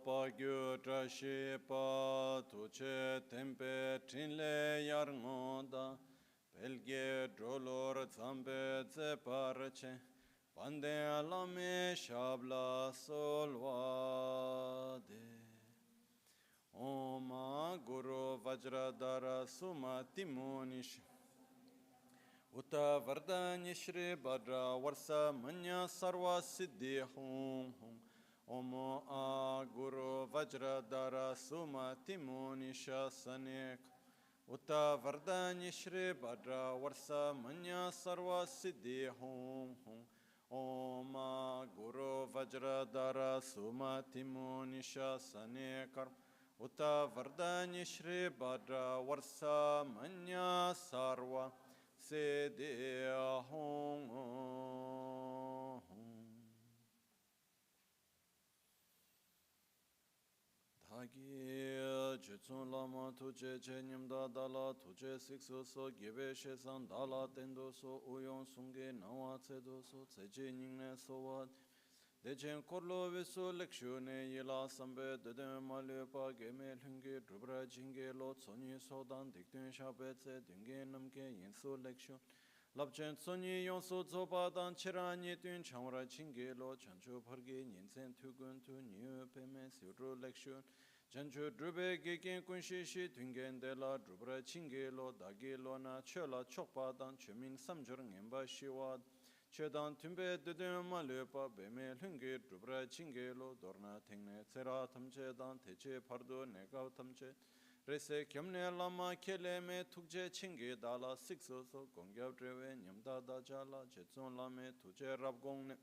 pa gyu tra shi pa tu che tempe trinle yar ngoda pelge drolor zambe ze parche pande lame shabla solvade Om Guru Vajradhara Sumati Munish Uta Vardhani Shri Bhadra Varsa Manya Sarva Siddhi Hum Hum Om Guru Vajradhara Sumati Munisha Sanek Uta Vardhani Shri Bhadra Varsa Manya Sarva Siddhi Hum Hum Om Guru Vajradhara Sumati Munisha Sanekar Uta Vardhani Shri Bhadra Varsa Manya Sarva Siddhi Hum Dhagi Jetsun Lama Tuje Chenyamda Dala Tuje Siksu So Gebe Shesan Dala Tendo So Uyon Sunge Nawa Tsedo So Tseje Nyingne So Wat Dechen Korlo Visu Lekshune Yila Sambe Deden Malupa Geme Lungi Drubra Jinge Lo Tsonyi Sodan Diktun Shabetse Dunge Namke Yinsu Lekshun Lapchen Tsonyi Yonsu Zobadan Chirani Dun Chamra Jinge Lo Chanchu Pargi Ninsen Tugun Tu Nyu Peme Sudru Lekshun Chanchu Drube Gikin Kunshi Shi Dungen Dela Drubra Jinge Lo Dagi Lo Na Chola Chokpadan Chumin Samjur Ngemba Shiwad Chedan Tumbe Dudum Malupa Beme Lungi Drubra Chingelo Dorna Tingne Seratam Chedan Teche Pardo Negav Tamche Rese Kyamne Lama Kele Me Tukje Chingi Dala Sikso So Gongyav Dreve Nyamda Dajala Jetson Lame Tuje Rabgongne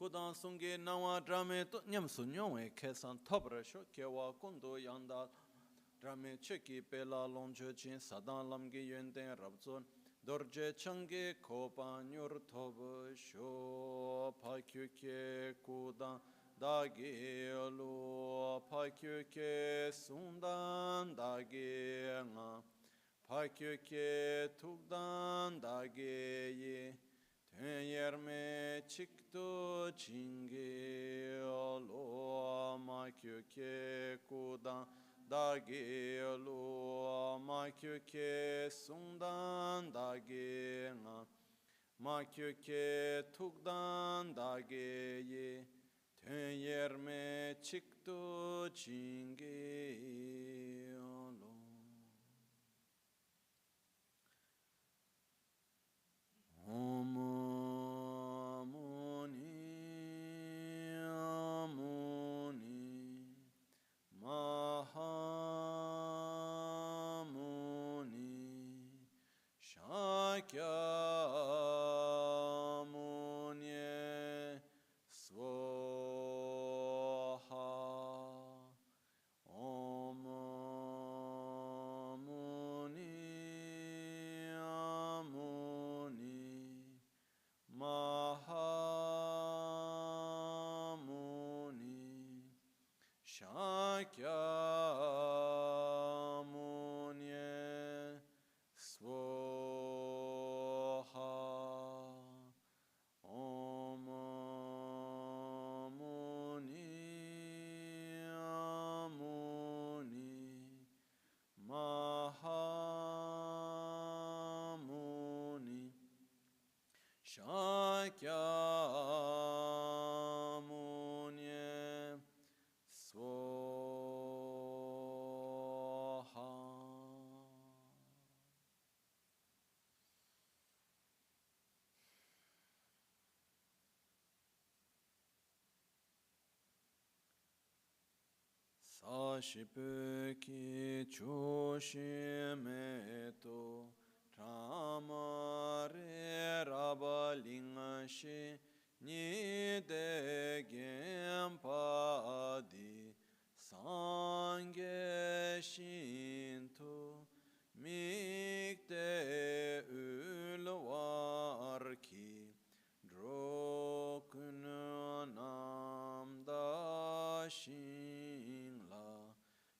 Kudan Sungi Nawa Drame Nyamsu Nyongwe Kesan Tobrasho Kewa Kundo Yanda Drame Cheki Pela Longche Chin Sadan Lamgi Yenden Rabzon Dorje Change Kopa Nyur Toba Sho Pakyuke Kudan Dagi Lu Pakyuke Sundan Dagi Nga Pakyuke Tukdan Dagi Ye Tenyerme Chiktu Chingi Lu Makyuke Kudan Dagi Lu Makyuke Sundan Dagi Nga Makyuke Tukdan Dagi Ye Tenyerme Chiktu Chingi Lu Om Muni Muni Mahamuni Shakyamuni Swaha Om Muni Muni Mahamuni Shakyamuni Swaha Om Muni Muni Mahamuni Shakyamuni Swaha Sashipeki Choshimeto Tramare Rabalingashi Nide Gempadi Sange Shinto Mikte Ulwarki Drokunu Namdashingla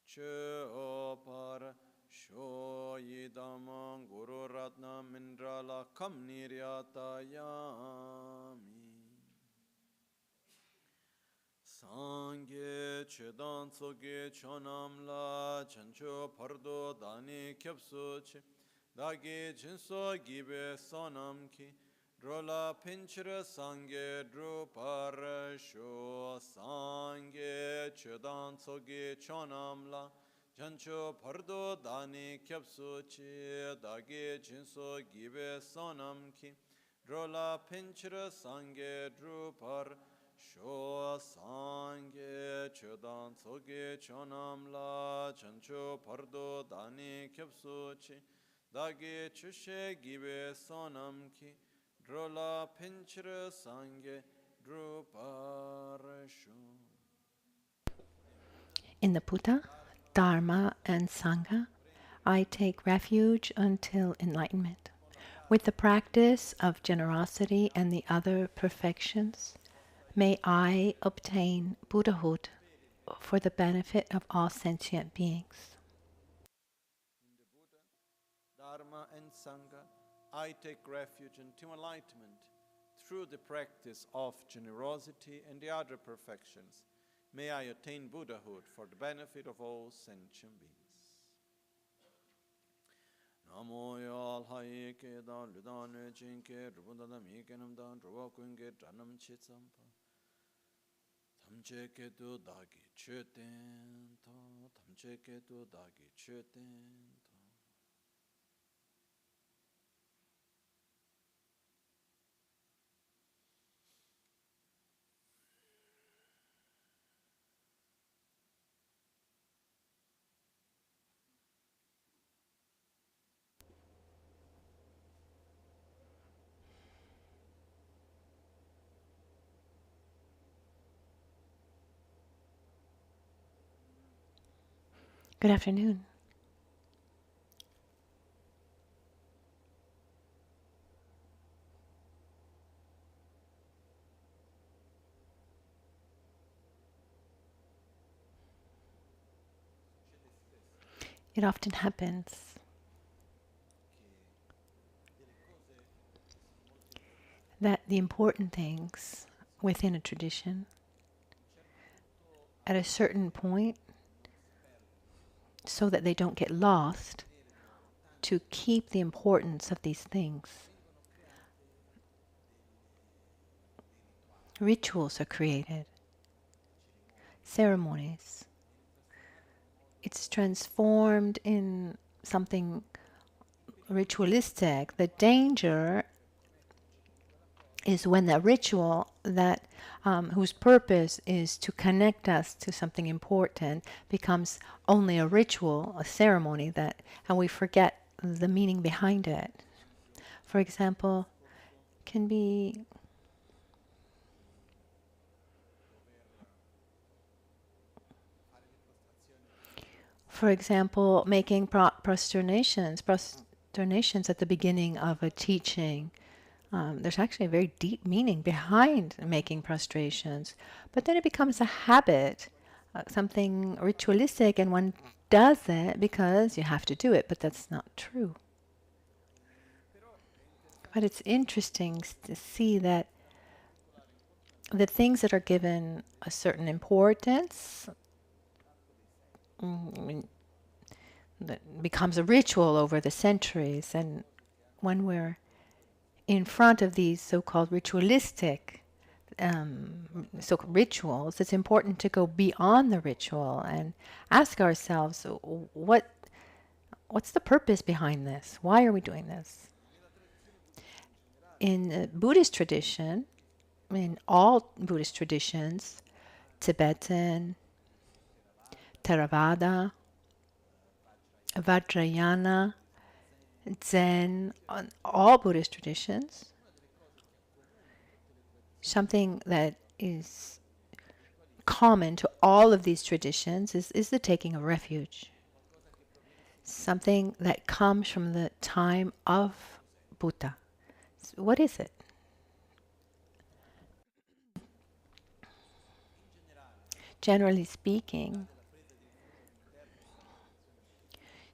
Chopar Shoyidam Guru Ratna Mindrala Kamniryatayami Sangye chedan tsoge chonam la chancho pardo dani kyapsu chi dagi jinso gibe sonam ki drola pinchira sangye drupar sho sangye chedan tsoge chonam la chancho pardo dani kyapsu chi dagi jinso gibe sonam ki drola pinchira sangye drupar sho sangye chedan tsoge chonam la chancho pardo dani kyapsu chi dagi chushe gibe sonam ki drola pinchira sangye drupar sho. In the Buddha, Dharma, and Sangha, I take refuge until enlightenment. With the practice of generosity and the other perfections, may I obtain Buddhahood for the benefit of all sentient beings. In the Buddha, Dharma, and Sangha, I take refuge until enlightenment through the practice of generosity and the other perfections. May I attain Buddhahood for the benefit of all sentient beings. Namo yal haye ke dan ludan jin ke rubunda da mi ke nam dan ruwa kun ke dranam chi tsampa tamche ke tu da gi che ten ta tamche ke tu da gi che ten ta. Good afternoon. It often happens that the important things within a tradition, at a certain point, so that they don't get lost, to keep the importance of these things, rituals are created, ceremonies. It's transformed in something ritualistic. The danger is when the ritual that whose purpose is to connect us to something important becomes only a ritual, a ceremony that, and we forget the meaning behind it. For example, can be making prosternations at the beginning of a teaching. There's actually a very deep meaning behind making prostrations, but then it becomes a habit, something ritualistic, and one does it because you have to do it, but that's not true. But it's interesting to see that the things that are given a certain importance, that becomes a ritual over the centuries, and when we're in front of these so-called ritualistic rituals, it's important to go beyond the ritual and ask ourselves, what's the purpose behind this? Why are we doing this? In the Buddhist tradition, in all Buddhist traditions, Tibetan, Theravada, Vajrayana, Zen, all Buddhist traditions, something that is common to all of these traditions is the taking of refuge. Something that comes from the time of Buddha. So what is it? Generally speaking,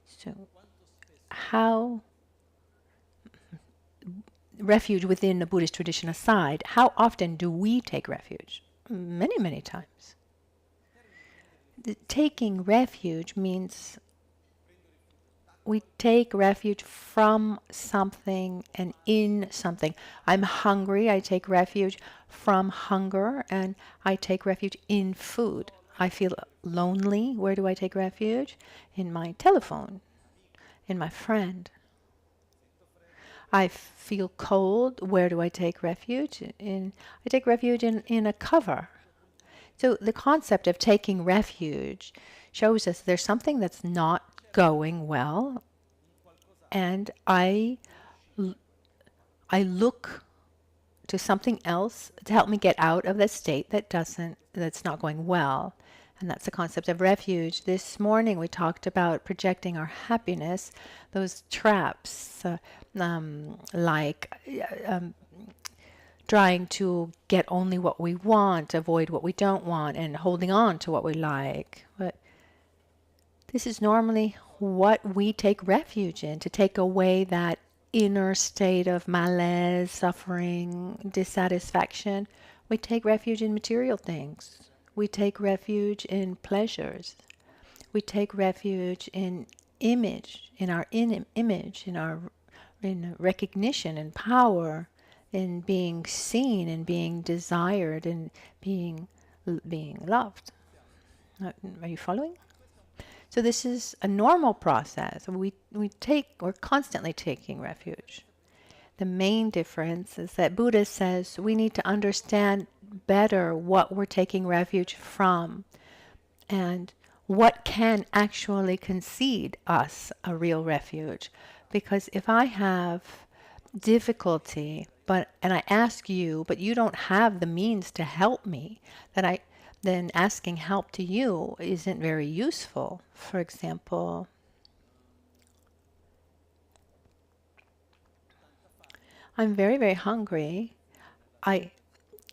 so how refuge within the Buddhist tradition aside, how often do we take refuge? Many, many times. Taking refuge means we take refuge from something and in something. I'm hungry, I take refuge from hunger, and I take refuge in food. I feel lonely, where do I take refuge? In my telephone, in my friend. I feel cold, where do I take refuge? I take refuge in a cover. So the concept of taking refuge shows us there's something that's not going well, and I look to something else to help me get out of the state that's not going well. And that's the concept of refuge. This morning we talked about projecting our happiness, those traps, like trying to get only what we want, avoid what we don't want, and holding on to what we like. But this is normally what we take refuge in, to take away that inner state of malaise, suffering, dissatisfaction. We take refuge in material things. We take refuge in pleasures. We take refuge in image, in our image, in recognition and power, in being seen and being desired and being loved. Are you following? So this is a normal process. We're constantly taking refuge. The main difference is that Buddha says we need to understand better what we're taking refuge from and what can actually concede us a real refuge. Because if I have difficulty, and I ask you, but you don't have the means to help me, then asking help to you isn't very useful. For example, I'm very, very hungry. I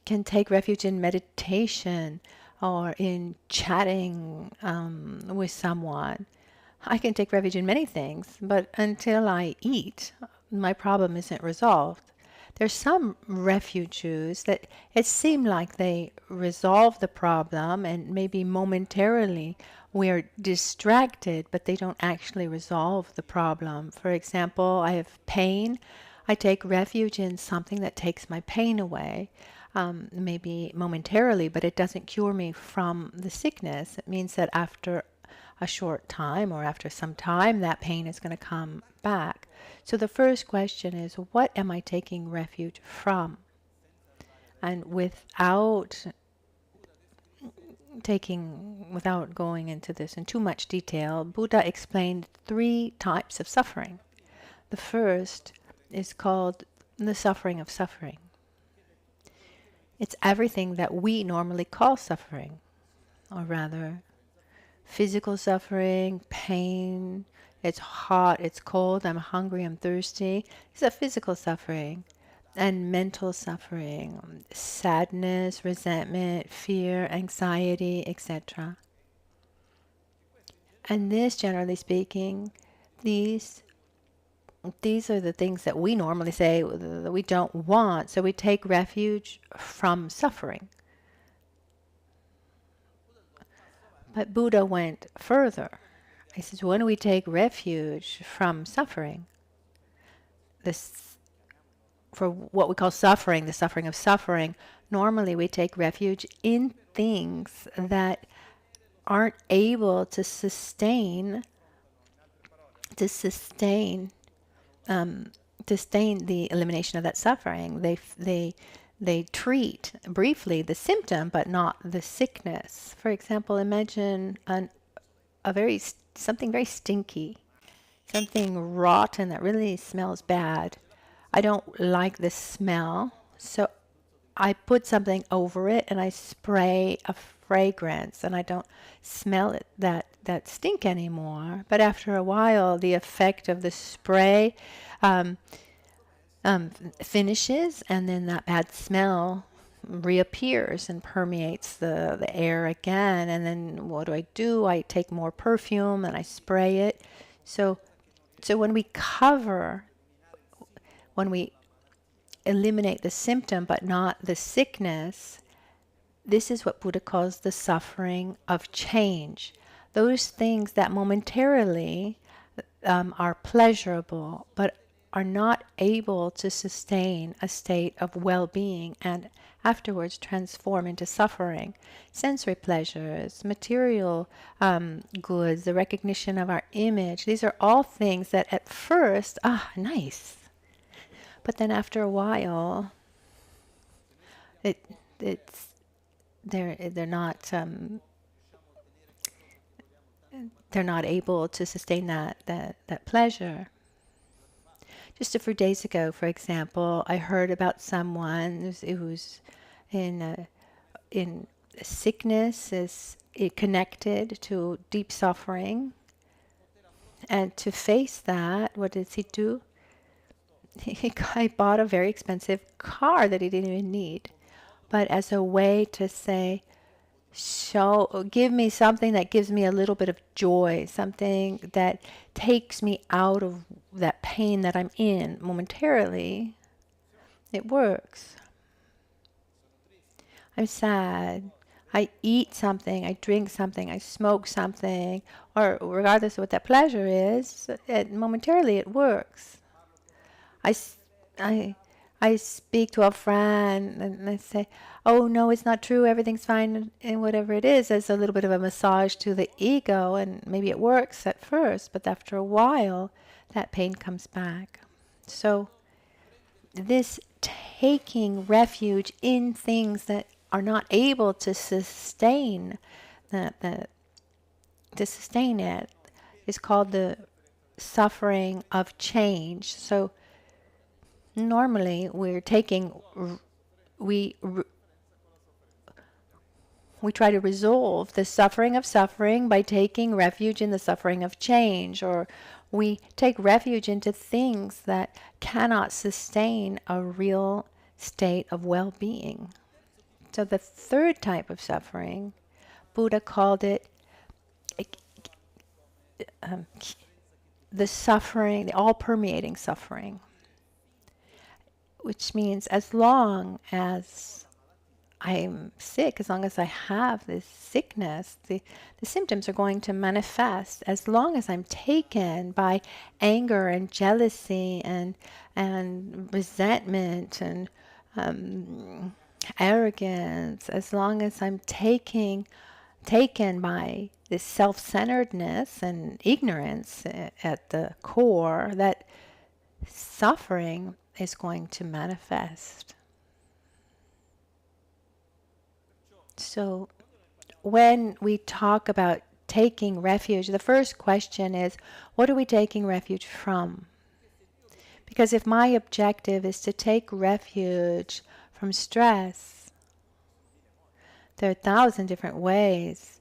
can take refuge in meditation or in chatting with someone. I can take refuge in many things, but until I eat, my problem isn't resolved. There's some refuges that it seems like they resolve the problem, and maybe momentarily we're distracted, but they don't actually resolve the problem. For example, I have pain. I take refuge in something that takes my pain away, maybe momentarily, but it doesn't cure me from the sickness. It means that after a short time or after some time, that pain is going to come back. So the first question is, what am I taking refuge from? And without going into this in too much detail, Buddha explained 3 types of suffering. The first is called the suffering of suffering. It's everything that we normally call suffering, or rather physical suffering, pain. It's hot, it's cold, I'm hungry, I'm thirsty. It's a physical suffering. And mental suffering, sadness, resentment, fear, anxiety, etc. And this, generally speaking, these are the things that we normally say that we don't want. So we take refuge from suffering. But Buddha went further. He says, when we take refuge from suffering, for what we call suffering, the suffering of suffering, normally we take refuge in things that aren't able to sustain the elimination of that suffering. They treat briefly the symptom, but not the sickness. For example, imagine something very stinky, something rotten that really smells bad. I don't like the smell, so I put something over it and I spray a fragrance, and I don't smell it that stink anymore. But after a while, the effect of the spray finishes, and then that bad smell reappears and permeates the air again. And then what do? I take more perfume and I spray it. So when we eliminate the symptom but not the sickness, this is what Buddha calls the suffering of change. Those things that momentarily are pleasurable, but are not able to sustain a state of well-being and afterwards transform into suffering. Sensory pleasures, material goods, the recognition of our image, these are all things that at first, nice. But then after a while, it's they're not able to sustain that pleasure. Just a few days ago, for example, I heard about someone who's in sickness, is connected to deep suffering, and to face that, what does he do? He bought a very expensive car that he didn't even need, but as a way to say, give me something that gives me a little bit of joy, something that takes me out of that pain that I'm in momentarily. It works. I'm sad. I eat something, I drink something, I smoke something, or regardless of what that pleasure is, momentarily it works. I speak to a friend and I say, oh no, it's not true, everything's fine, and whatever it is, it's a little bit of a massage to the ego, and maybe it works at first, but after a while, that pain comes back. So this taking refuge in things that are not able to sustain to sustain it is called the suffering of change. So normally we try to resolve the suffering of suffering by taking refuge in the suffering of change, or we take refuge into things that cannot sustain a real state of well-being. So the third type of suffering, Buddha called it the suffering, the all-permeating suffering, which means as long as I'm sick, as long as I have this sickness, the symptoms are going to manifest. As long as I'm taken by anger and jealousy and resentment and arrogance, as long as I'm taken by this self-centeredness and ignorance at the core, that suffering is going to manifest. So when we talk about taking refuge, the first question is, what are we taking refuge from? Because if my objective is to take refuge from stress, there are 1,000 different ways.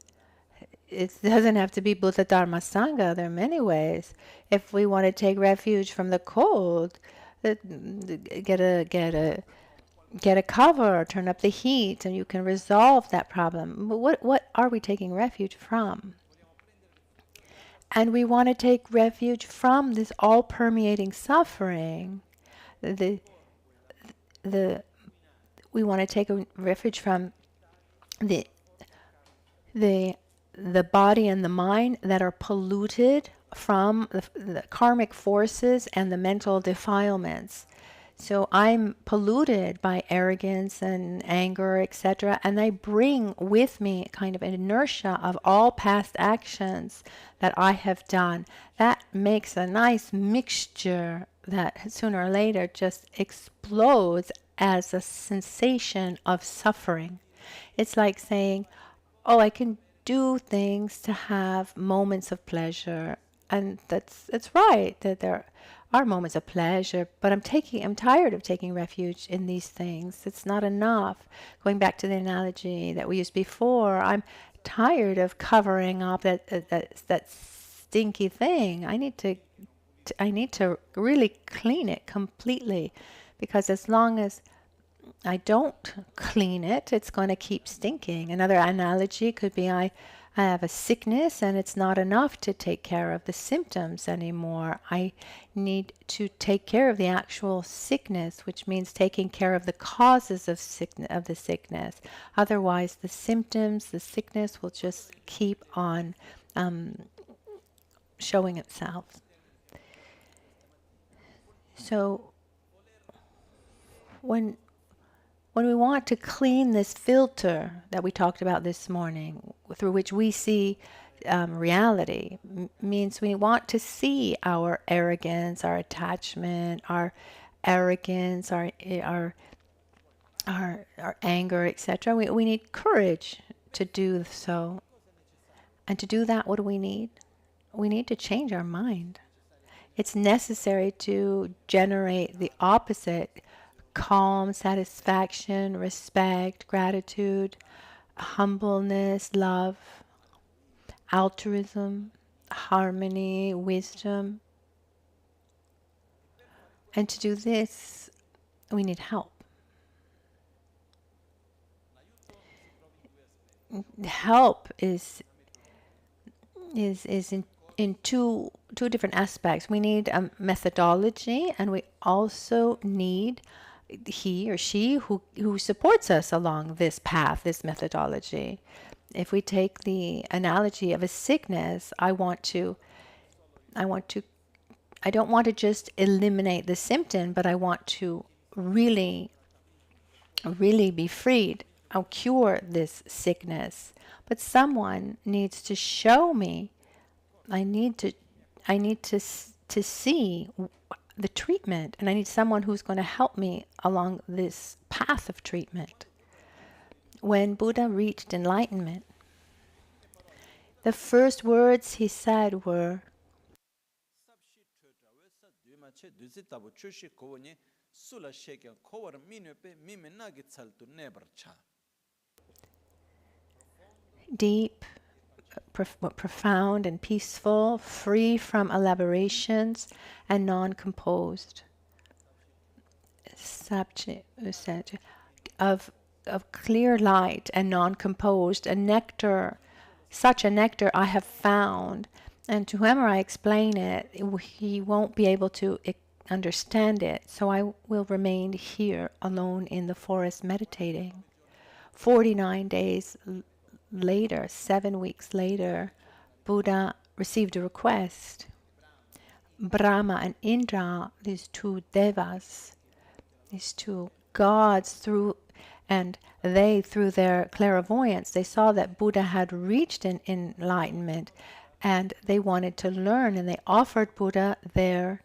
It doesn't have to be Buddha, Dharma, Sangha. There are many ways. If we want to take refuge from the cold, get a cover, turn up the heat, and you can resolve that problem. But what are we taking refuge from? And we want to take refuge from this all-permeating suffering. We want to take a refuge from the body and the mind that are polluted from the karmic forces and the mental defilements. So I'm polluted by arrogance and anger, etc. And I bring with me kind of an inertia of all past actions that I have done. That makes a nice mixture that sooner or later just explodes as a sensation of suffering. It's like saying, oh, I can do things to have moments of pleasure. And that's right, that there are moments of pleasure, but I'm tired of taking refuge in these things. It's not enough. Going back to the analogy that we used before, I'm tired of covering up that stinky thing. I need to really clean it completely, because as long as I don't clean it, it's going to keep stinking. Another analogy could be I I have a sickness and it's not enough to take care of the symptoms anymore. I need to take care of the actual sickness, which means taking care of the causes of the sickness. Otherwise, the symptoms, the sickness will just keep on showing itself. So when we want to clean this filter that we talked about this morning, through which we see reality, means we want to see our arrogance, our attachment, our arrogance, our anger, etc. We need courage to do so. And to do that, what do we need? We need to change our mind. It's necessary to generate the opposite: calm, satisfaction, respect, gratitude, humbleness, love, altruism, harmony, wisdom. And to do this, we need help. Help is in two different aspects. We need a methodology, and we also need he or she who supports us along this path, this methodology. If we take the analogy of a sickness, I don't want to just eliminate the symptom, but I want to really be freed. I'll cure this sickness. But someone needs to show me. I need to see the treatment, and I need someone who's going to help me along this path of treatment. When Buddha reached enlightenment, the first words he said were, deep, profound and peaceful, free from elaborations, and non-composed. Of clear light and non-composed, a nectar, such a nectar I have found, and to whomever I explain it, he won't be able to understand it, so I will remain here alone in the forest meditating. 49 days later, 7 weeks later, Buddha received a request. Brahma and Indra, these two devas, these two gods, through their clairvoyance, they saw that Buddha had reached an enlightenment, and they wanted to learn, and they offered Buddha their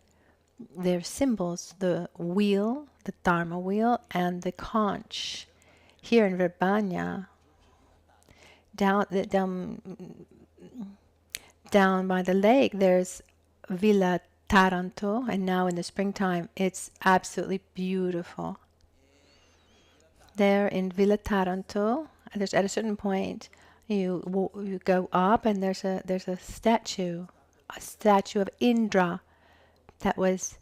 symbols, the wheel, the Dharma wheel, and the conch. Here in Verbanya, down by the lake, there's Villa Taranto, and now in the springtime, it's absolutely beautiful. There in Villa Taranto, at a certain point, you go up, and there's a statue of Indra that was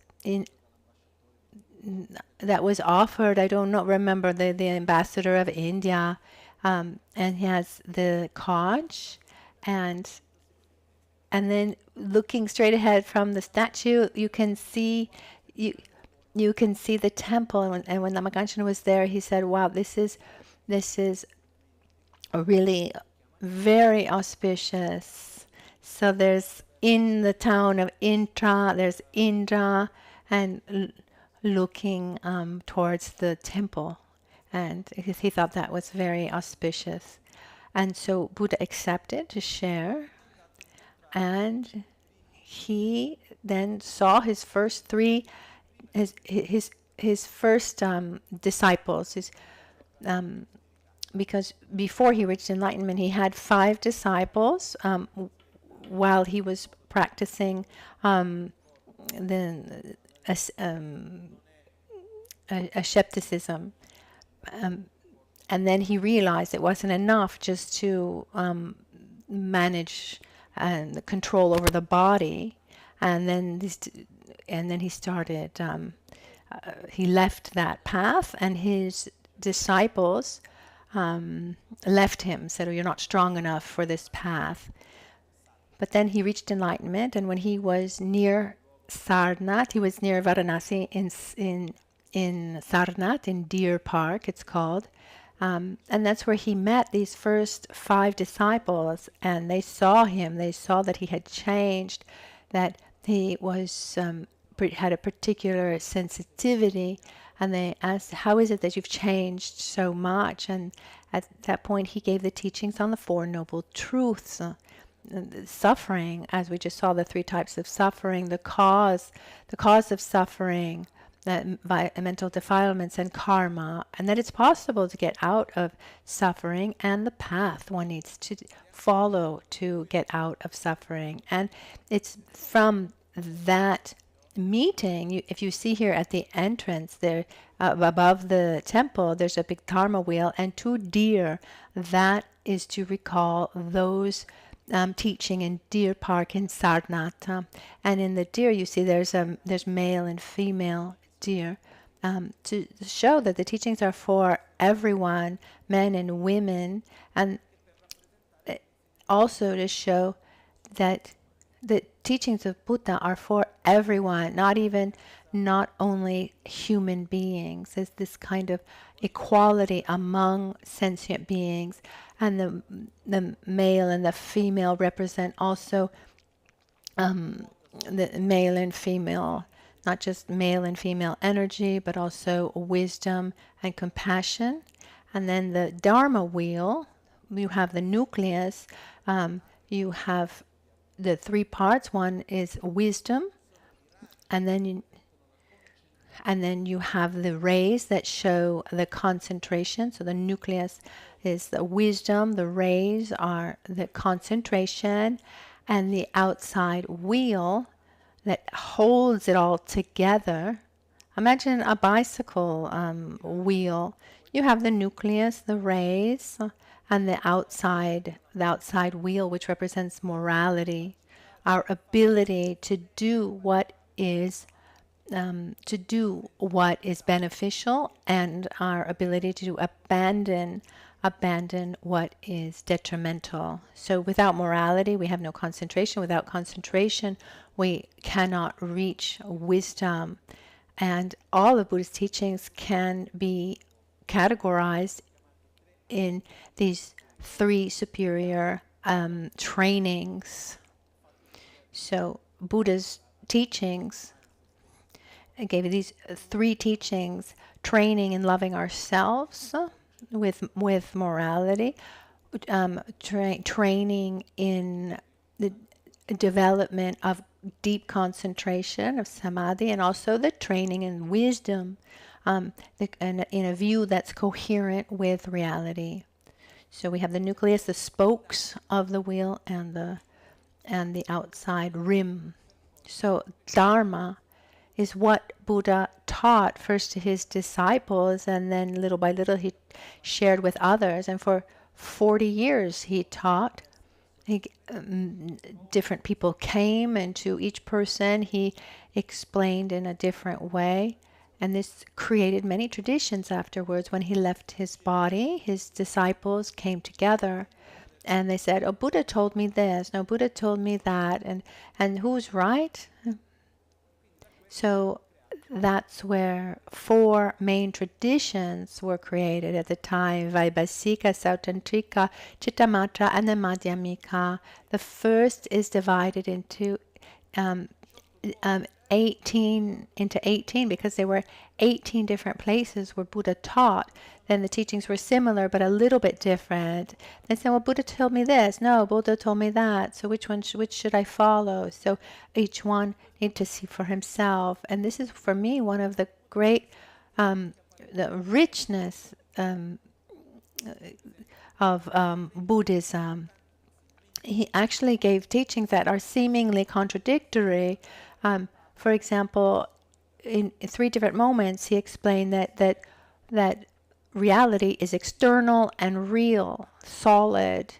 offered. I don't remember the ambassador of India. And he has the conch, and then looking straight ahead from the statue, you can see the temple. And when Lama Ganchen was there, he said, "Wow, this is really very auspicious." So there's, in the town of Intra, there's Indra, and looking towards the temple. And he thought that was very auspicious. And so Buddha accepted to share. And he then saw his first disciples. Because before he reached enlightenment, he had 5 disciples while he was practicing asceticism. And then he realized it wasn't enough just to manage and control over the body. And then he started. He left that path, and his disciples left him, said, "Oh, you're not strong enough for this path." But then he reached enlightenment, and when he was near Sarnath, he was near Varanasi in Sarnath, in Deer Park, it's called. And that's where he met these first 5 disciples, and they saw him. They saw that he had changed, that he was had a particular sensitivity, and they asked, "How is it that you've changed so much?" And at that point, he gave the teachings on the 4 Noble Truths. Suffering, as we just saw, the 3 types of suffering, the cause of suffering, mental defilements and karma, and that it's possible to get out of suffering, and the path one needs to follow to get out of suffering. And it's from that meeting, if you see here at the entrance there, above the temple, there's a big dharma wheel and 2 deer. That is to recall those teaching in Deer Park in Sarnath. And in the deer, you see there's male and female deer, to show that the teachings are for everyone, men and women, and also to show that the teachings of Buddha are for everyone, not only human beings. There's this kind of equality among sentient beings, and the male and the female represent also the male and female, not just male and female energy, but also wisdom and compassion. And then the Dharma wheel, you have the nucleus, you have the 3 parts. One is wisdom, and then you have the rays that show the concentration. So the nucleus is the wisdom, the rays are the concentration, and the outside wheel that holds it all together. Imagine a bicycle wheel. You have the nucleus, the rays, and the outside wheel, which represents morality, our ability to do what is beneficial, and our ability to abandon what is detrimental. So without morality, we have no concentration. Without concentration, we cannot reach wisdom. And all of Buddha's teachings can be categorized in these 3 superior trainings. So Buddha's teachings gave these 3 teachings: training in loving ourselves with morality, training in the development of deep concentration of samadhi, and also the training in wisdom, in a view that's coherent with reality. So we have the nucleus, the spokes of the wheel, and the outside rim. So Dharma is what Buddha taught first to his disciples, and then little by little he shared with others. And for 40 years he taught. Different people came, and to each person he explained in a different way. And this created many traditions afterwards. When he left his body, his disciples came together and they said, "Oh, Buddha told me this. No, Buddha told me that." And who's right? So that's where 4 main traditions were created at the time: Vaibhasika, Sautantrika, Chittamatra, and the Madhyamika. The first is divided into 18 because there were 18 different places where Buddha taught. Then the teachings were similar but a little bit different. They said, "Well, Buddha told me this." "No, Buddha told me that." So which should I follow? So each one need to see for himself. And this is for me one of the great the richness of Buddhism. He actually gave teachings that are seemingly contradictory. For example, in 3 different moments, he explained that reality is external and real, solid,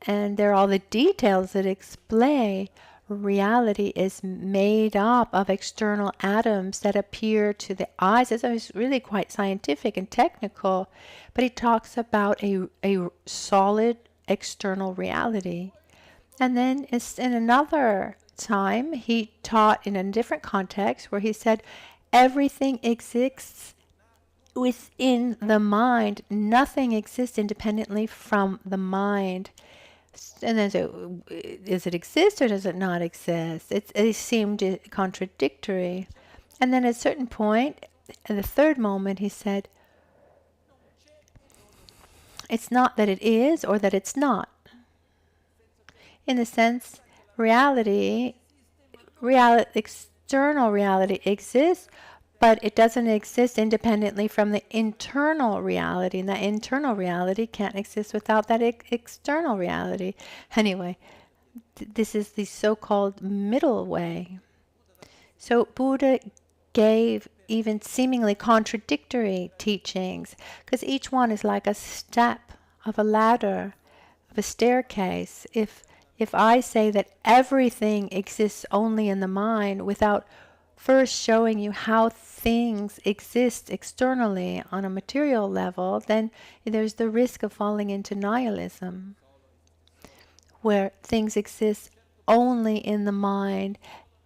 and there are all the details that explain reality is made up of external atoms that appear to the eyes. It's really quite scientific and technical, but he talks about a solid external reality. And then in another time, he taught in a different context where he said, everything exists within the mind. Nothing exists independently from the mind. And then so, does it exist or does it not exist? It seemed contradictory. And then at a certain point, in the third moment, he said, it's not that it is or that it's not. In the sense, external reality exists, but it doesn't exist independently from the internal reality. And that internal reality can't exist without that external reality. Anyway, this is the so-called middle way. So Buddha gave even seemingly contradictory teachings, because each one is like a step of a ladder, of a staircase. If I say that everything exists only in the mind without first showing you how things exist externally on a material level, then there's the risk of falling into nihilism, where things exist only in the mind.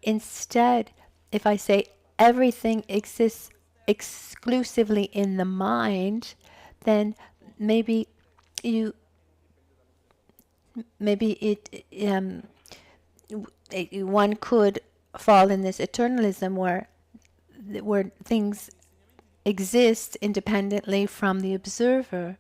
Instead, if I say everything exists exclusively in the mind, then maybe one could fall in this eternalism where things exist independently from the observer.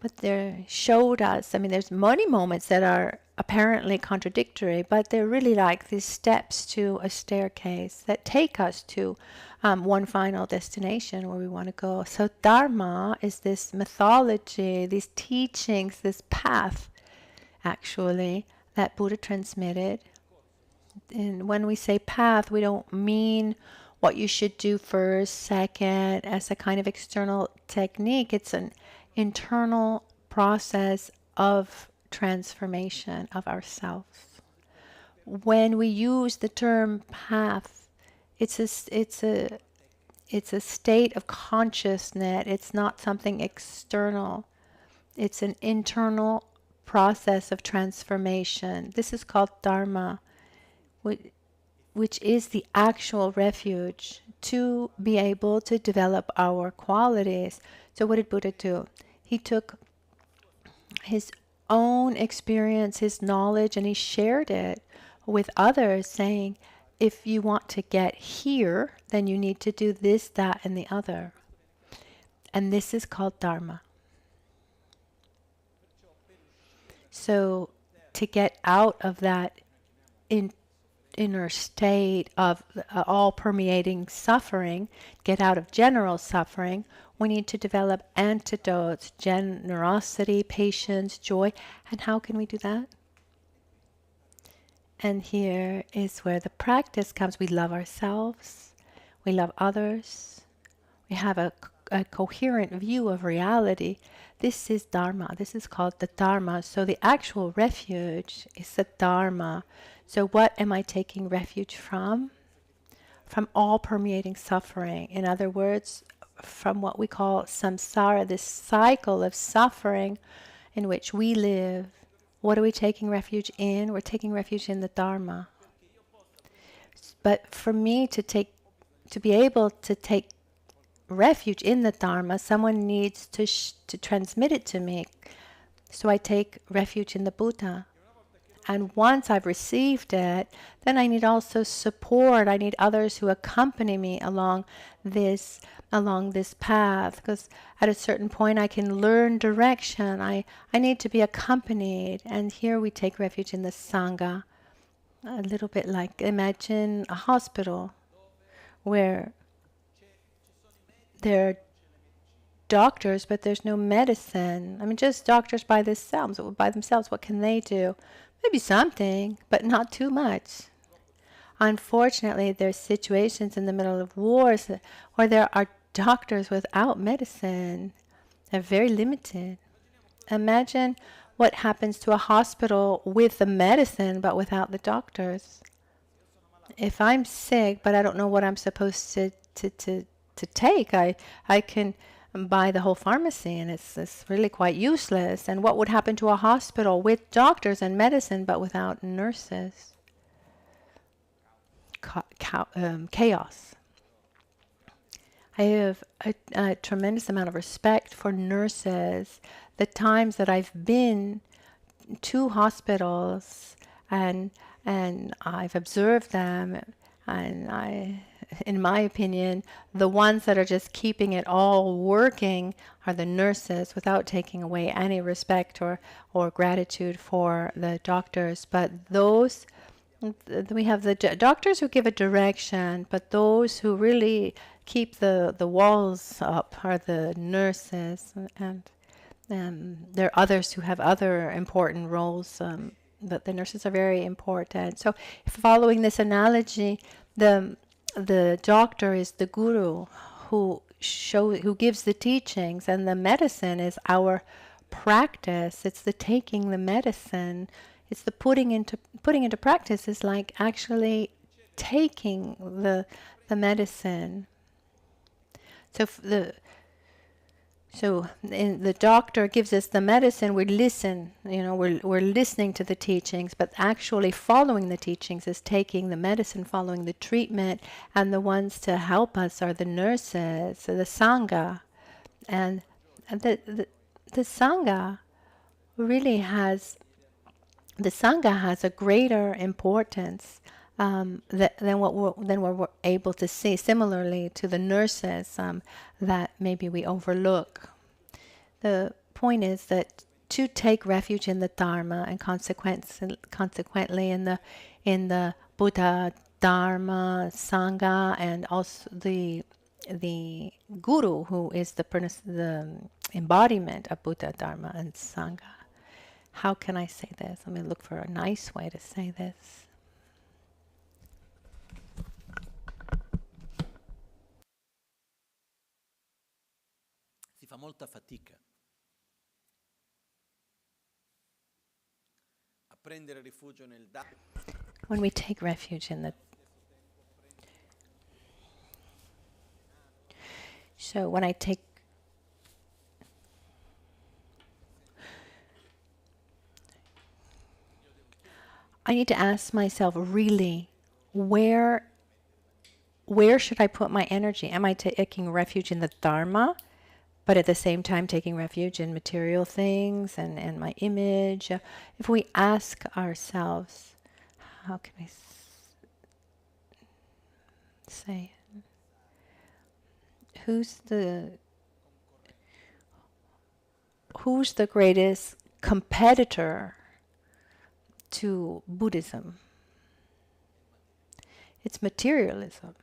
But there showed us, there's many moments that are apparently contradictory, but they're really like these steps to a staircase that take us to one final destination where we want to go. So Dharma is this mythology, these teachings, this path, actually, that Buddha transmitted. And when we say path, we don't mean what you should do first, second, as a kind of external technique. It's an internal process of transformation of ourselves. When we use the term path, it's a state of consciousness. It's not something external. It's an internal process of transformation. This is called Dharma, which is the actual refuge to be able to develop our qualities. So what did Buddha do? He took his own experience, his knowledge, and he shared it with others, saying, if you want to get here, then you need to do this, that, and the other. And this is called Dharma. So to get out of that inner state of all-permeating suffering, get out of general suffering, we need to develop antidotes, generosity, patience, joy. And how can we do that? And here is where the practice comes. We love ourselves. We love others. We have a coherent view of reality. This is Dharma. This is called the Dharma. So the actual refuge is the Dharma. So what am I taking refuge from? From all-permeating suffering. In other words, from what we call samsara, this cycle of suffering in which we live. What are we taking refuge in? We're taking refuge in the Dharma. But for me to be able to take refuge in the Dharma, someone needs to transmit it to me. So I take refuge in the Buddha. And once I've received it, then I need also support. I need others who accompany me along this path. Because at a certain point I can learn direction. I need to be accompanied. And here we take refuge in the Sangha. A little bit like, imagine a hospital where there are doctors, but there's no medicine. Just doctors by themselves. What can they do? Maybe something, but not too much. Unfortunately, there's situations in the middle of wars where there are doctors without medicine. They're very limited. Imagine what happens to a hospital with the medicine but without the doctors? If I'm sick but I don't know what I'm supposed to take, I can buy the whole pharmacy, and it's really quite useless. And what would happen to a hospital with doctors and medicine but without nurses? Chaos. I have a tremendous amount of respect for nurses. The times that I've been to hospitals and I've observed them, and in my opinion, the ones that are just keeping it all working are the nurses, without taking away any respect or gratitude for the doctors. But those, we have the doctors who give a direction, but those who really keep the walls up are the nurses, and there are others who have other important roles, but the nurses are very important. So following this analogy, the doctor is the guru who gives the teachings, and the medicine is our practice. It's the taking the medicine. It's the putting into practice is like actually taking the medicine. So the doctor gives us the medicine, we listen, we're listening to the teachings, but actually following the teachings is taking the medicine, following the treatment, and the ones to help us are the nurses, the Sangha. And the Sangha really has, the Sangha has a greater importance than we're able to see, similarly to the nurses that maybe we overlook. The point is that to take refuge in the Dharma, and consequently in the Buddha, Dharma, Sangha, and also the Guru, who is the embodiment of Buddha, Dharma, and Sangha. How can I say this? Let me look for a nice way to say this. Fa molta fatica a prendere rifugio nel Dharma. When we take refuge in the... So when I take... I need to ask myself, really, where should I put my energy? Am I taking refuge in the Dharma, but at the same time taking refuge in material things and my image? If we ask ourselves, how can I say it? Who's the greatest competitor to Buddhism? It's materialism.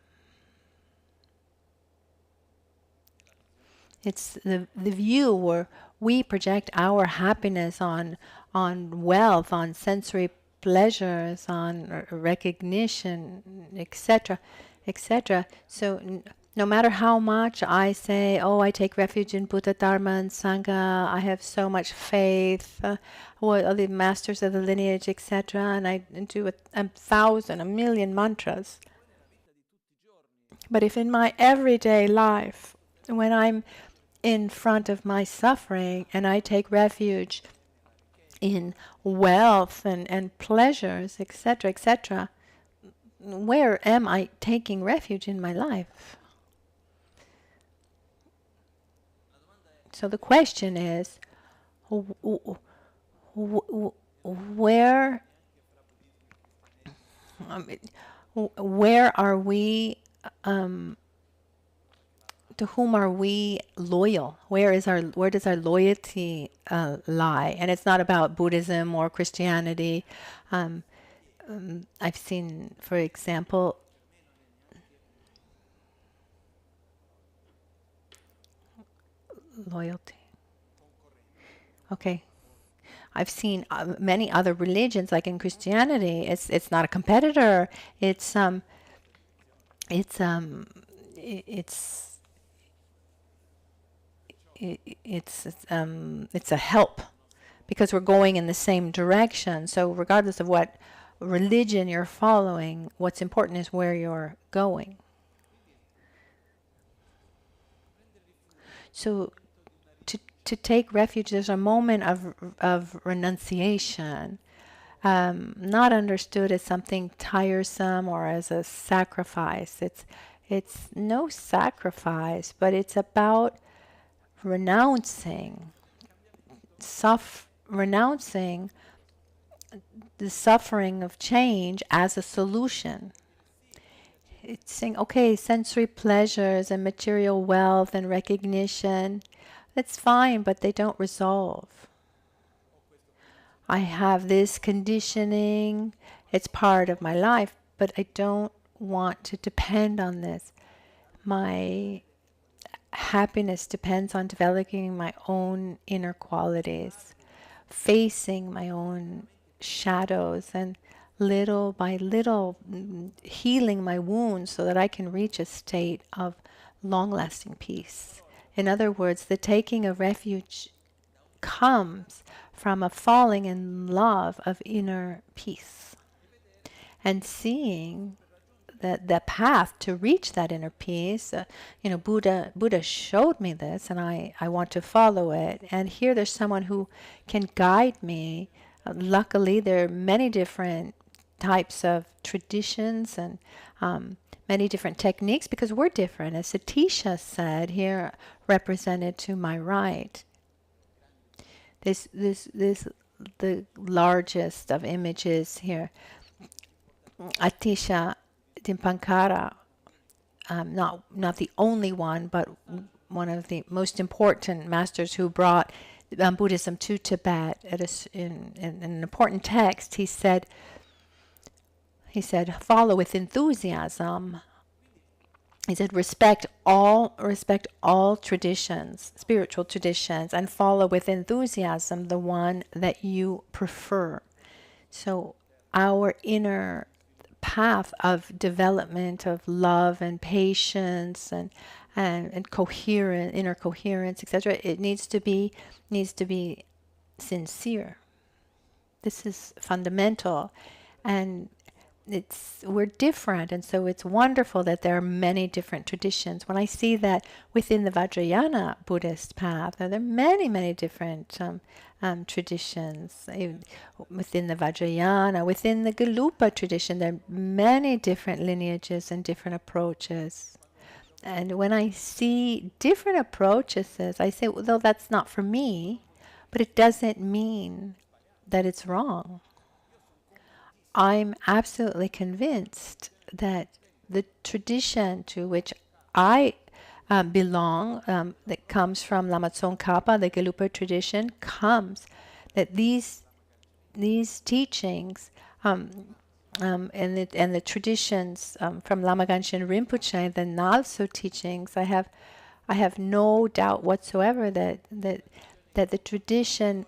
It's the view where we project our happiness on wealth, on sensory pleasures, on recognition, etc., etc. So no matter how much I say, oh, I take refuge in Buddha, Dharma, and Sangha, I have so much faith, the masters of the lineage, etc., and I do a million mantras. But if in my everyday life, when I'm in front of my suffering and I take refuge in wealth and pleasures, etc., etc., where am I taking refuge in my life? So the question is, where are we, to whom are we loyal? Where does our loyalty lie? And it's not about Buddhism or Christianity. I've seen, for example, loyalty. Okay. I've seen many other religions, like in Christianity, it's not a competitor. It's a help. because we're going in the same direction. So regardless of what religion you're following, what's important is where you're going. So to take refuge, there's a moment of renunciation, not understood as something tiresome or as a sacrifice. It's no sacrifice, but it's about renouncing renouncing the suffering of change as a solution. It's saying, okay, sensory pleasures and material wealth and recognition, that's fine, but they don't resolve. I have this conditioning, it's part of my life, but I don't want to depend on this. My happiness depends on developing my own inner qualities, facing my own shadows, and little by little healing my wounds so that I can reach a state of long-lasting peace. In other words, the taking of refuge comes from a falling in love of inner peace and seeing that the path to reach that inner peace, Buddha showed me this, and I want to follow it. And here there's someone who can guide me. Luckily, there are many different types of traditions and many different techniques because we're different. As Satisha said here, represented to my right, this the largest of images here, Atisha Dimpankara, not the only one, but one of the most important masters who brought Buddhism to Tibet. In an important text, he said, follow with enthusiasm. He said, respect all traditions, spiritual traditions, and follow with enthusiasm the one that you prefer. So our inner path of development of love and patience and coherent, inner coherence, etc., it needs to be sincere. This is fundamental, and we're different, and so it's wonderful that there are many different traditions. When I see that within the Vajrayana Buddhist path, there are many different traditions. Within the Vajrayana, within the Galupa tradition, there are many different lineages and different approaches. And when I see different approaches, I say, well, that's not for me, but it doesn't mean that it's wrong. I'm absolutely convinced that the tradition to which I belong, that comes from Lama Tsongkhapa, the Gelupa tradition, comes that these teachings and the traditions from Lama Ganchen Rinpoche, the Nalso teachings, I have no doubt whatsoever that the tradition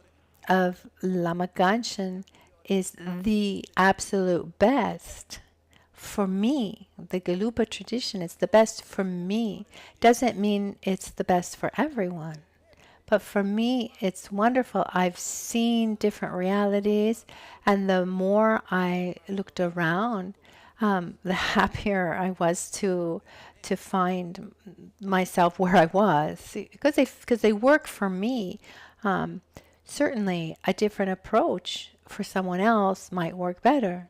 of Lama Ganchen is the absolute best for me. The Gelupa tradition is the best for me. Doesn't mean it's the best for everyone, but for me it's wonderful. I've seen different realities, and the more I looked around, the happier I was to find myself where I was, because they work for me. Certainly a different approach for someone else might work better.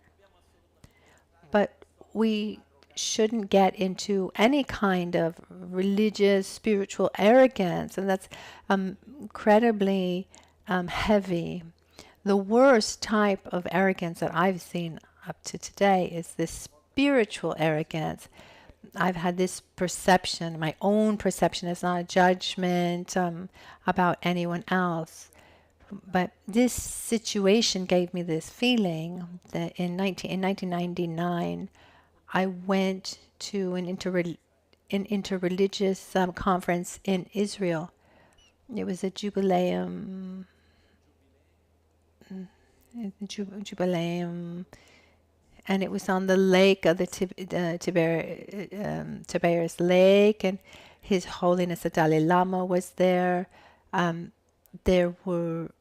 But we shouldn't get into any kind of religious, spiritual arrogance, and that's incredibly heavy. The worst type of arrogance that I've seen up to today is this spiritual arrogance. I've had this perception, my own perception, it's not a judgment about anyone else. But this situation gave me this feeling that in 1999, I went to an interreligious conference in Israel. It was a jubileum, and it was on the lake of the Tiberias Lake, and His Holiness the Dalai Lama was there. There were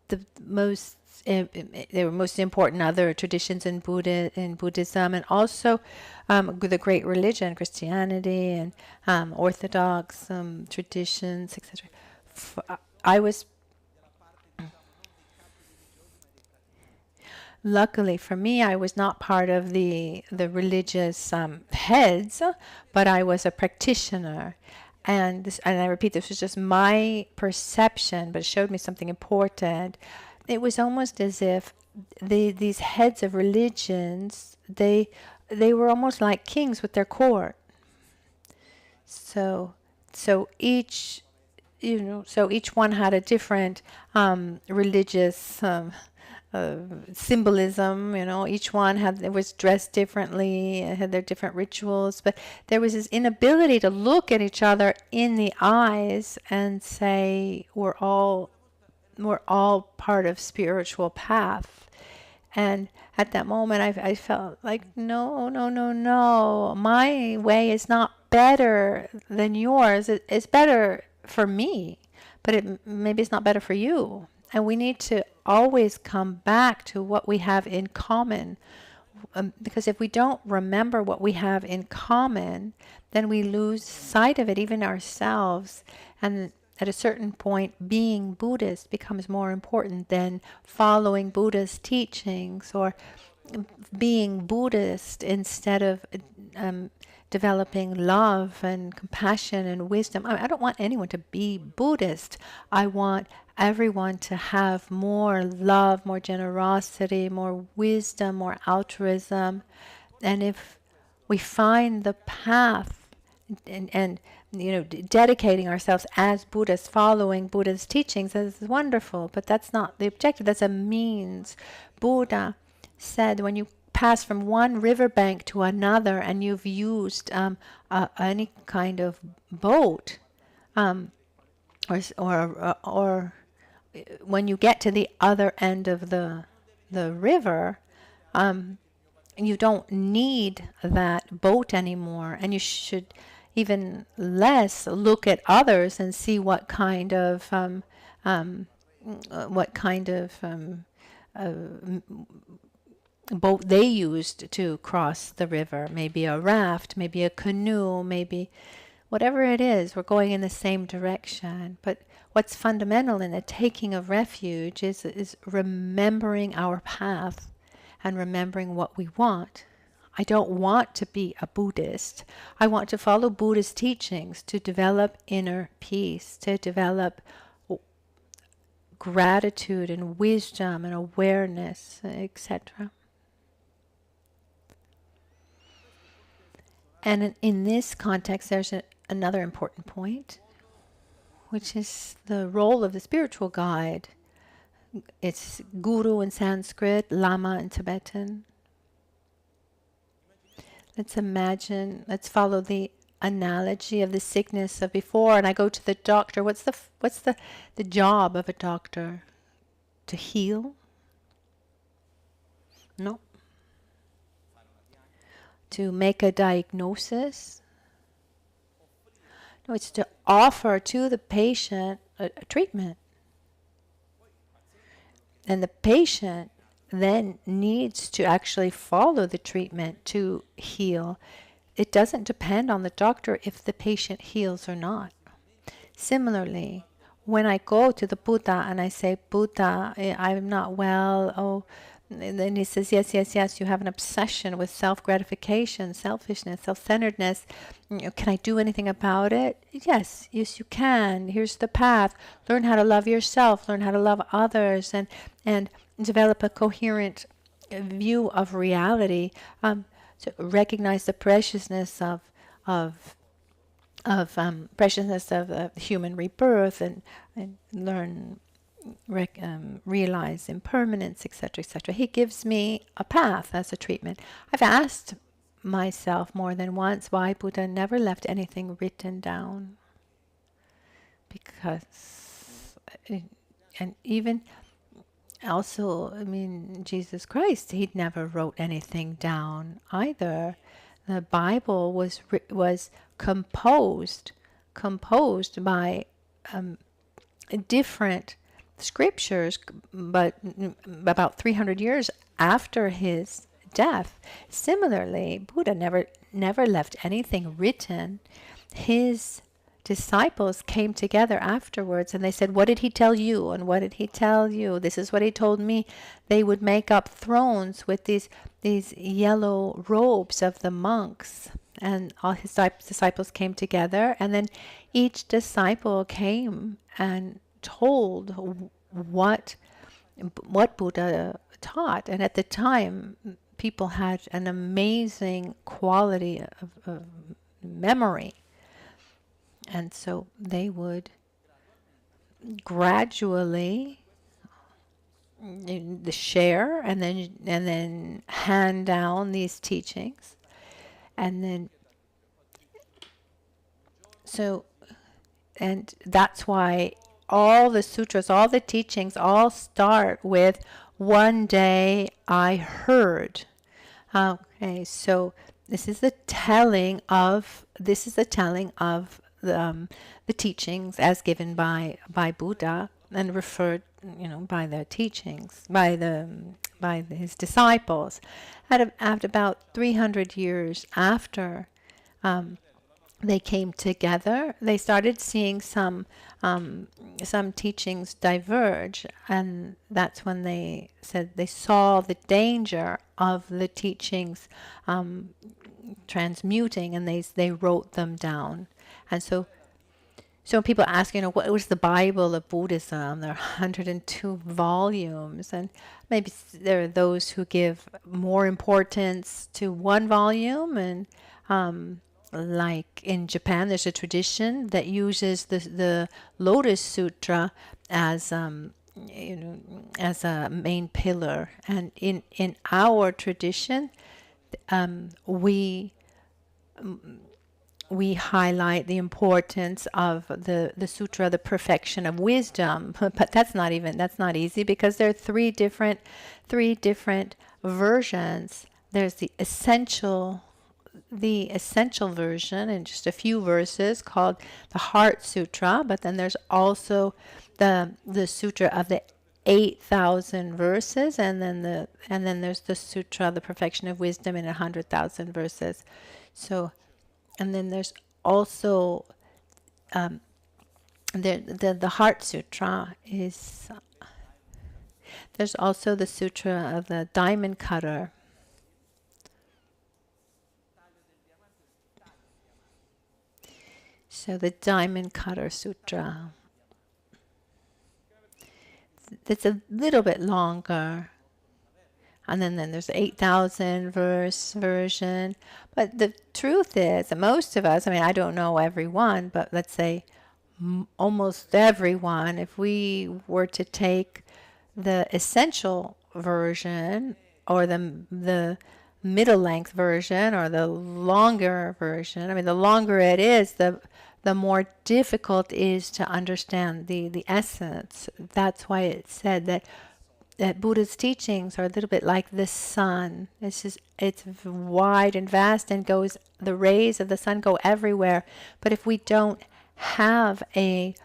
the most they were most important other traditions in Buddhism, and also the great religion, Christianity, and Orthodox traditions, etc. I was Luckily for me, I was not part of the religious heads, but I was a practitioner. And I repeat, this was just my perception, but it showed me something important. It was almost as if these heads of religions, they were almost like kings with their court. So each each one had a different religious symbolism. Each one was dressed differently, had their different rituals, but there was this inability to look at each other in the eyes and say we're all part of spiritual path. And at that moment, I felt like, no, no, no, no. My way is not better than yours. It's better for me, but maybe it's not better for you. And we need to always come back to what we have in common. Because if we don't remember what we have in common, then we lose sight of it, even ourselves. And at a certain point, being Buddhist becomes more important than following Buddha's teachings, or being Buddhist instead of developing love and compassion and wisdom. I don't want anyone to be Buddhist. I want everyone to have more love, more generosity, more wisdom, more altruism. And if we find the path and dedicating ourselves as Buddhists, following Buddha's teachings, is wonderful, but that's not the objective. That's a means. Buddha said when you pass from one riverbank to another and you've used any kind of boat, or when you get to the other end of the river, you don't need that boat anymore, and you should even less look at others and see what kind of boat they used to cross the river. Maybe a raft, maybe a canoe, maybe whatever it is. We're going in the same direction. But what's fundamental in the taking of refuge is remembering our path and remembering what we want. I don't want to be a Buddhist. I want to follow Buddha's teachings to develop inner peace, to develop gratitude and wisdom and awareness, etc. And in this context, there's another important point, which is the role of the spiritual guide. It's guru in Sanskrit, lama in Tibetan. Let's follow the analogy of the sickness of before, and I go to the doctor. What's the job of a doctor? To heal? No. To make a diagnosis? No, it's to offer to the patient a treatment. And the patient then needs to actually follow the treatment to heal. It doesn't depend on the doctor if the patient heals or not. Similarly, when I go to the Buddha and I say, Buddha, I'm not well, and then he says, yes, you have an obsession with self-gratification, selfishness, self-centeredness. Can I do anything about it? Yes, you can. Here's the path. Learn how to love yourself, learn how to love others, and develop a coherent view of reality. To recognize the preciousness of human rebirth, and learn. Realize impermanence, etc., etc. He gives me a path as a treatment. I've asked myself more than once why Buddha never left anything written down. Because, and even also, Jesus Christ, he never wrote anything down either. The Bible was composed by different scriptures, but about 300 years after his death. Similarly, Buddha never left anything written. His disciples came together afterwards and they said, what did he tell you? And what did he tell you? This is what he told me. They would make up thrones with these yellow robes of the monks. And all his disciples came together, and then each disciple came and told what Buddha taught. And at the time, people had an amazing quality of memory. And so they would gradually share and then hand down these teachings. And then and that's why all the sutras, all the teachings, all start with one day I heard. Okay, so this is the telling of the teachings as given by Buddha and referred, by the teachings by his disciples. At about 300 years after they came together, they started seeing some teachings diverge, and that's when they said they saw the danger of the teachings transmuting, and they wrote them down. And so people ask, what was the Bible of Buddhism? There are 102 volumes, and maybe there are those who give more importance to one volume, and like in Japan, there's a tradition that uses the Lotus Sutra as as a main pillar. And in our tradition, we highlight the importance of the sutra, the perfection of wisdom. But that's not easy, because there are three different versions. There's the essential version in just a few verses called the Heart Sutra, but then there's also the sutra of the 8,000 verses, and then there's the sutra, the perfection of wisdom, in 100,000 verses. So, and then there's also the Heart Sutra is. There's also the sutra of the diamond cutter. So the Diamond Cutter Sutra. It's a little bit longer. And then there's the 8,000 verse version. But the truth is that most of us, I don't know everyone, but let's say almost everyone, if we were to take the essential version or the middle length version or the longer version, the longer it is, the more difficult it is to understand the essence. That's why it's said that Buddha's teachings are a little bit like the sun. It's wide and vast, and the rays of the sun go everywhere. But if we don't have a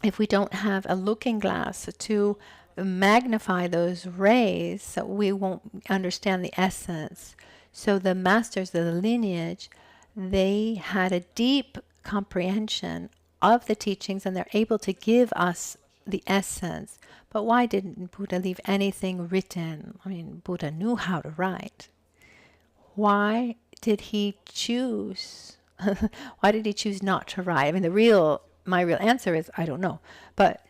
looking glass to magnify those rays, we won't understand the essence. So the masters of the lineage, they had a deep comprehension of the teachings, and they're able to give us the essence. But why didn't Buddha leave anything written? Buddha knew how to write. Why did he choose? Why did he choose not to write? My real answer is I don't know. But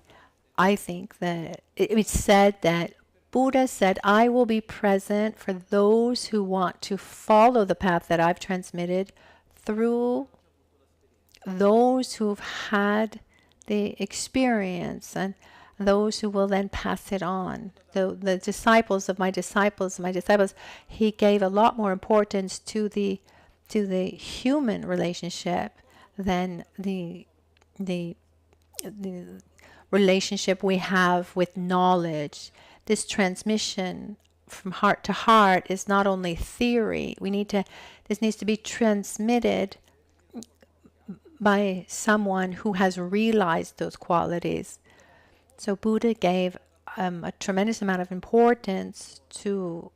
I think that it's said that Buddha said, I will be present for those who want to follow the path that I've transmitted through those who've had the experience, and those who will then pass it on. The disciples of my disciples, he gave a lot more importance to the human relationship than the relationship we have with knowledge. This transmission from heart to heart is not only theory. This needs to be transmitted by someone who has realized those qualities. So Buddha gave a tremendous amount of importance to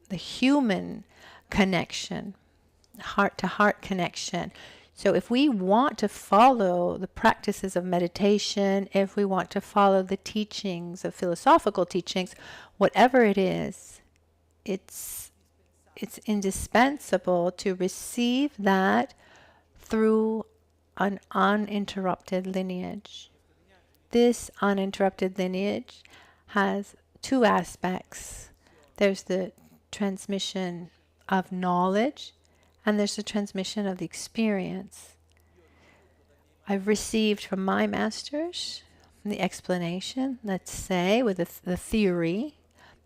the human connection, heart to heart connection. So if we want to follow the practices of meditation, if we want to follow the teachings of philosophical teachings, whatever it is, it's indispensable to receive that through an uninterrupted lineage. This uninterrupted lineage has two aspects. There's the transmission of knowledge, and there's the transmission of the experience. I've received from my masters the explanation, let's say, with the theory,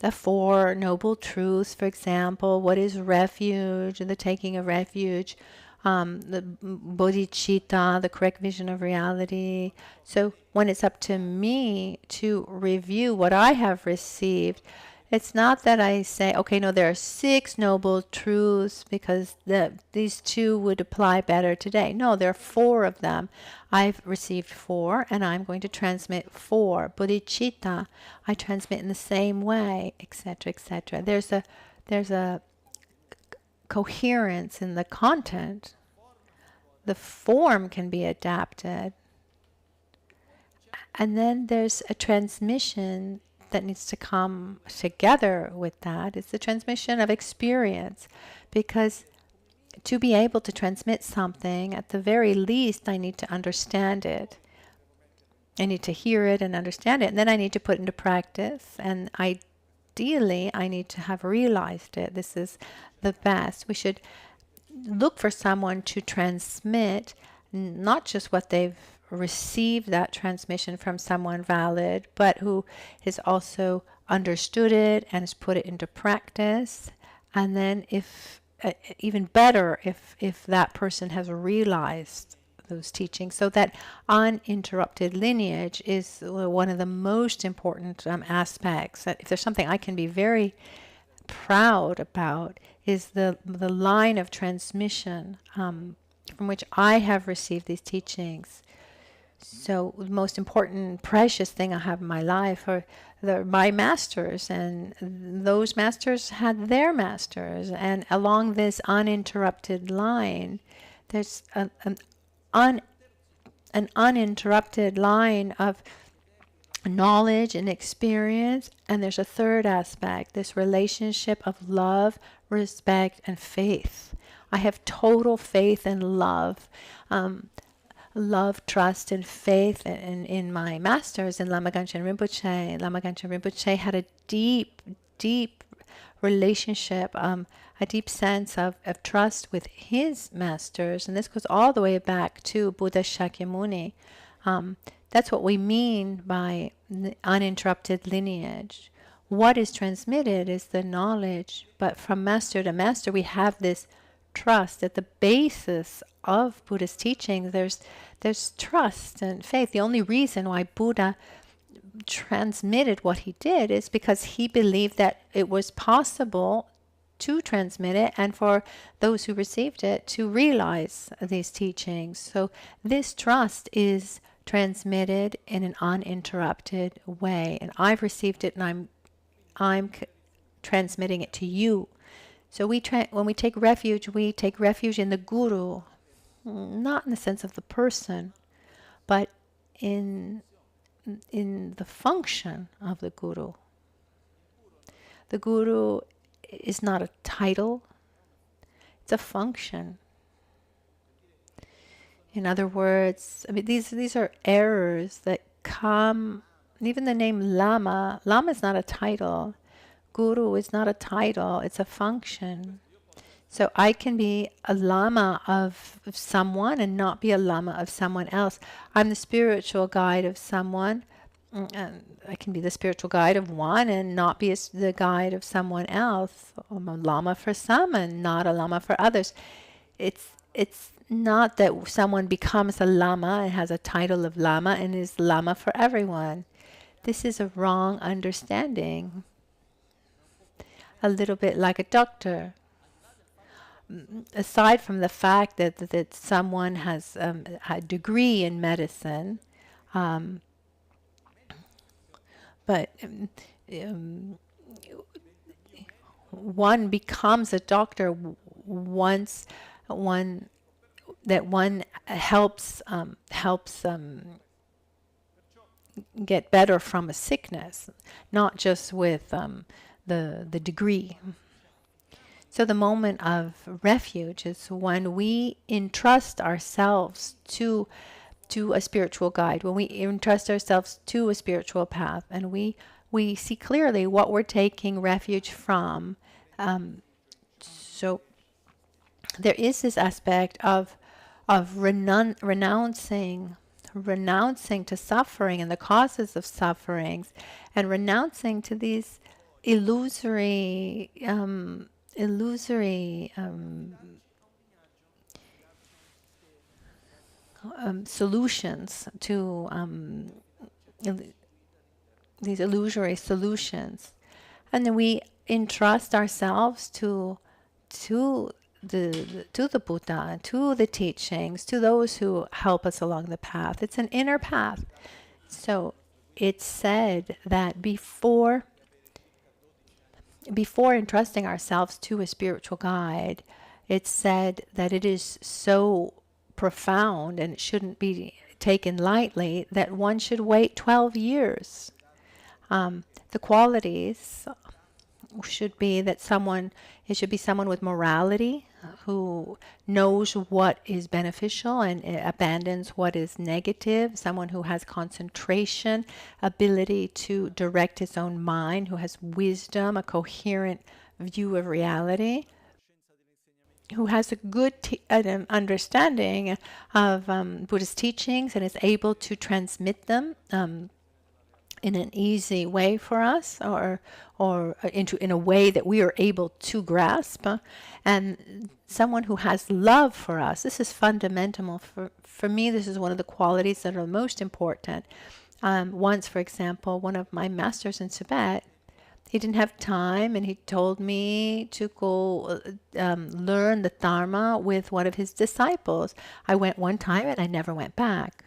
the Four Noble Truths, for example, what is refuge, the taking of refuge, the bodhicitta, the correct vision of reality. So when it's up to me to review what I have received, it's not that I say, okay, no, there are 6 noble truths because these 2 would apply better today. No, there are 4 of them. I've received 4, and I'm going to transmit 4. Bodhicitta, I transmit in the same way, etc., etc. There's a coherence in the content. The form can be adapted. And then there's a transmission that needs to come together with that. It's the transmission of experience, because to be able to transmit something, at the very least, I need to understand it. I need to hear it and understand it, and then I need to put it into practice, and ideally, I need to have realized it. This is the best. We should look for someone to transmit not just what they've received, that transmission from someone valid, but who has also understood it and has put it into practice. And then if even better, if that person has realized those teachings. So that uninterrupted lineage is one of the most important aspects. That if there's something I can be very proud about, is the line of transmission from which I have received these teachings. So the most important, precious thing I have in my life are my masters, and those masters had their masters. And along this uninterrupted line, there's an uninterrupted line of knowledge and experience. And there's a third aspect, this relationship of love, respect, and faith. I have total faith and love. Love, trust, and faith in my masters, in Lama Michel Rinpoche. Lama Michel Rinpoche had a deep, deep relationship, a deep sense of trust with his masters. And this goes all the way back to Buddha Shakyamuni. That's what we mean by uninterrupted lineage. What is transmitted is the knowledge, but from master to master, we have this trust. At the basis of Buddha's teaching, there's trust and faith. The only reason why Buddha transmitted what he did is because he believed that it was possible to transmit it and for those who received it to realize these teachings. So this trust is transmitted in an uninterrupted way, and I've received it, and I'm transmitting it to you. So when we take refuge in the Guru, not in the sense of the person, but in the function of the Guru. The Guru is not a title, it's a function. In other words, I mean, these are errors that come, even the name Lama is not a title. Guru is not a title, it's a function. So I can be a Lama of someone and not be a Lama of someone else. I'm the spiritual guide of someone, and I can be the spiritual guide of one and not be the guide of someone else. I'm a Lama for some and not a Lama for others. It's not that someone becomes a Lama and has a title of Lama and is Lama for everyone. This is a wrong understanding. A little bit like a doctor. Aside from the fact that someone has a degree in medicine, but um, one becomes a doctor once one helps get better from a sickness, not just with the degree. So the moment of refuge is when we entrust ourselves to a spiritual guide, when we entrust ourselves to a spiritual path, and we see clearly what we're taking refuge from. So there is this aspect of renouncing to suffering and the causes of sufferings, and renouncing to these illusory solutions to these illusory solutions, and then we entrust ourselves to the Buddha, to the teachings, to those who help us along the path. It's an inner path. So it's said that before entrusting ourselves to a spiritual guide, it's said that it is so profound and it shouldn't be taken lightly that one should wait 12 years. The qualities should be that it should be someone with morality, who knows what is beneficial and abandons what is negative, someone who has concentration, ability to direct his own mind, who has wisdom, a coherent view of reality, who has a good understanding of Buddhist teachings and is able to transmit them in an easy way for us, or in a way that we are able to grasp, and someone who has love for us. This is fundamental for me. This is one of the qualities that are most important. Once, for example, one of my masters in Tibet, he didn't have time, and he told me to go learn the Dharma with one of his disciples. I went one time and I never went back.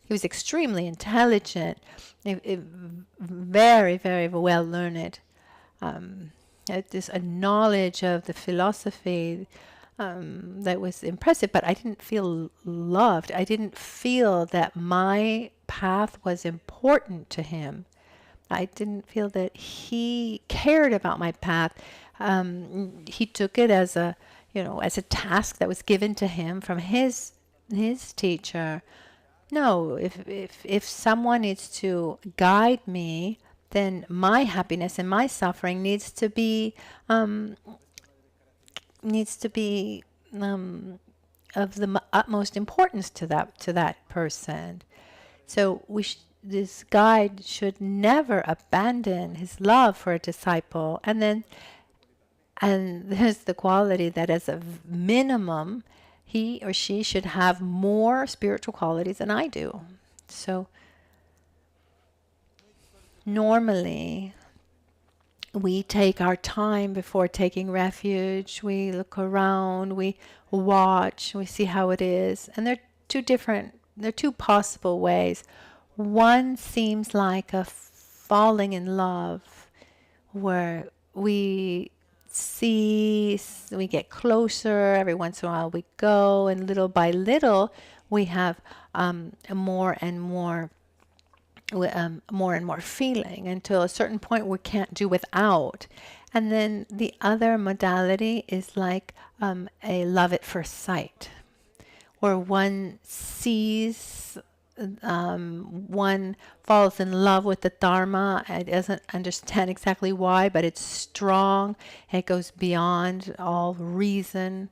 He was extremely intelligent, very, very well learned. Just a knowledge of the philosophy that was impressive, but I didn't feel loved. I didn't feel that my path was important to him. I didn't feel that he cared about my path. He took it as a task that was given to him from his teacher. No, if someone needs to guide me, then my happiness and my suffering needs to be of the utmost importance to that person. So this guide should never abandon his love for a disciple, and there's the quality that as a minimum, he or she should have more spiritual qualities than I do. So normally we take our time before taking refuge. We look around, we watch, we see how it is. And there are two possible ways. One seems like a falling in love, where we get closer, every once in a while we go, and little by little we have more and more feeling, until a certain point we can't do without. And then the other modality is like a love at first sight, where one sees, one falls in love with the Dharma. It doesn't understand exactly why, but it's strong. It goes beyond all reason.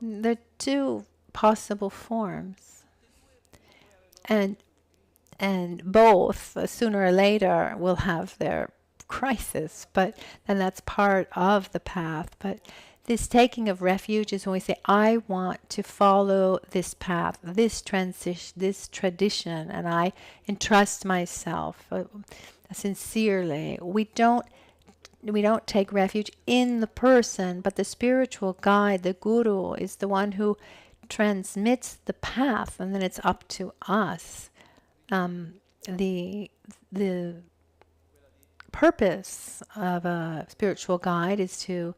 There are two possible forms, and both sooner or later will have their crisis. But then that's part of the path. But this taking of refuge is when we say, I want to follow this path, this tradition, and I entrust myself sincerely. We don't take refuge in the person, but the spiritual guide, the guru, is the one who transmits the path, and then it's up to us. The purpose of a spiritual guide is to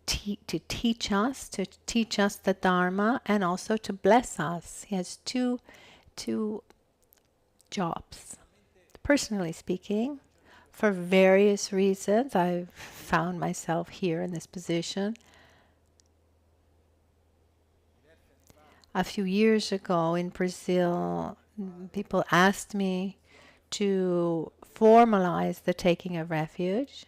teach us the Dharma, and also to bless us. He has two jobs. Personally speaking, for various reasons, I've found myself here in this position. A few years ago in Brazil, people asked me to formalize the taking of refuge.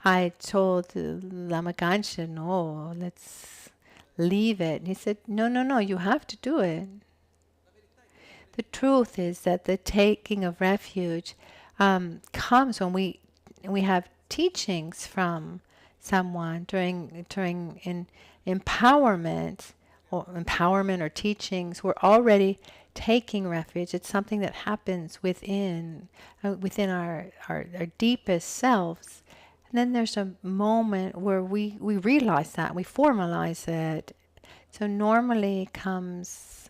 I told Lama Ganchen, no, let's leave it. And he said, no, you have to do it. The truth is that the taking of refuge comes when we have teachings from someone during empowerment or teachings. We're already taking refuge. It's something that happens within our deepest selves. And then there's a moment where we realize that, we formalize it. So normally comes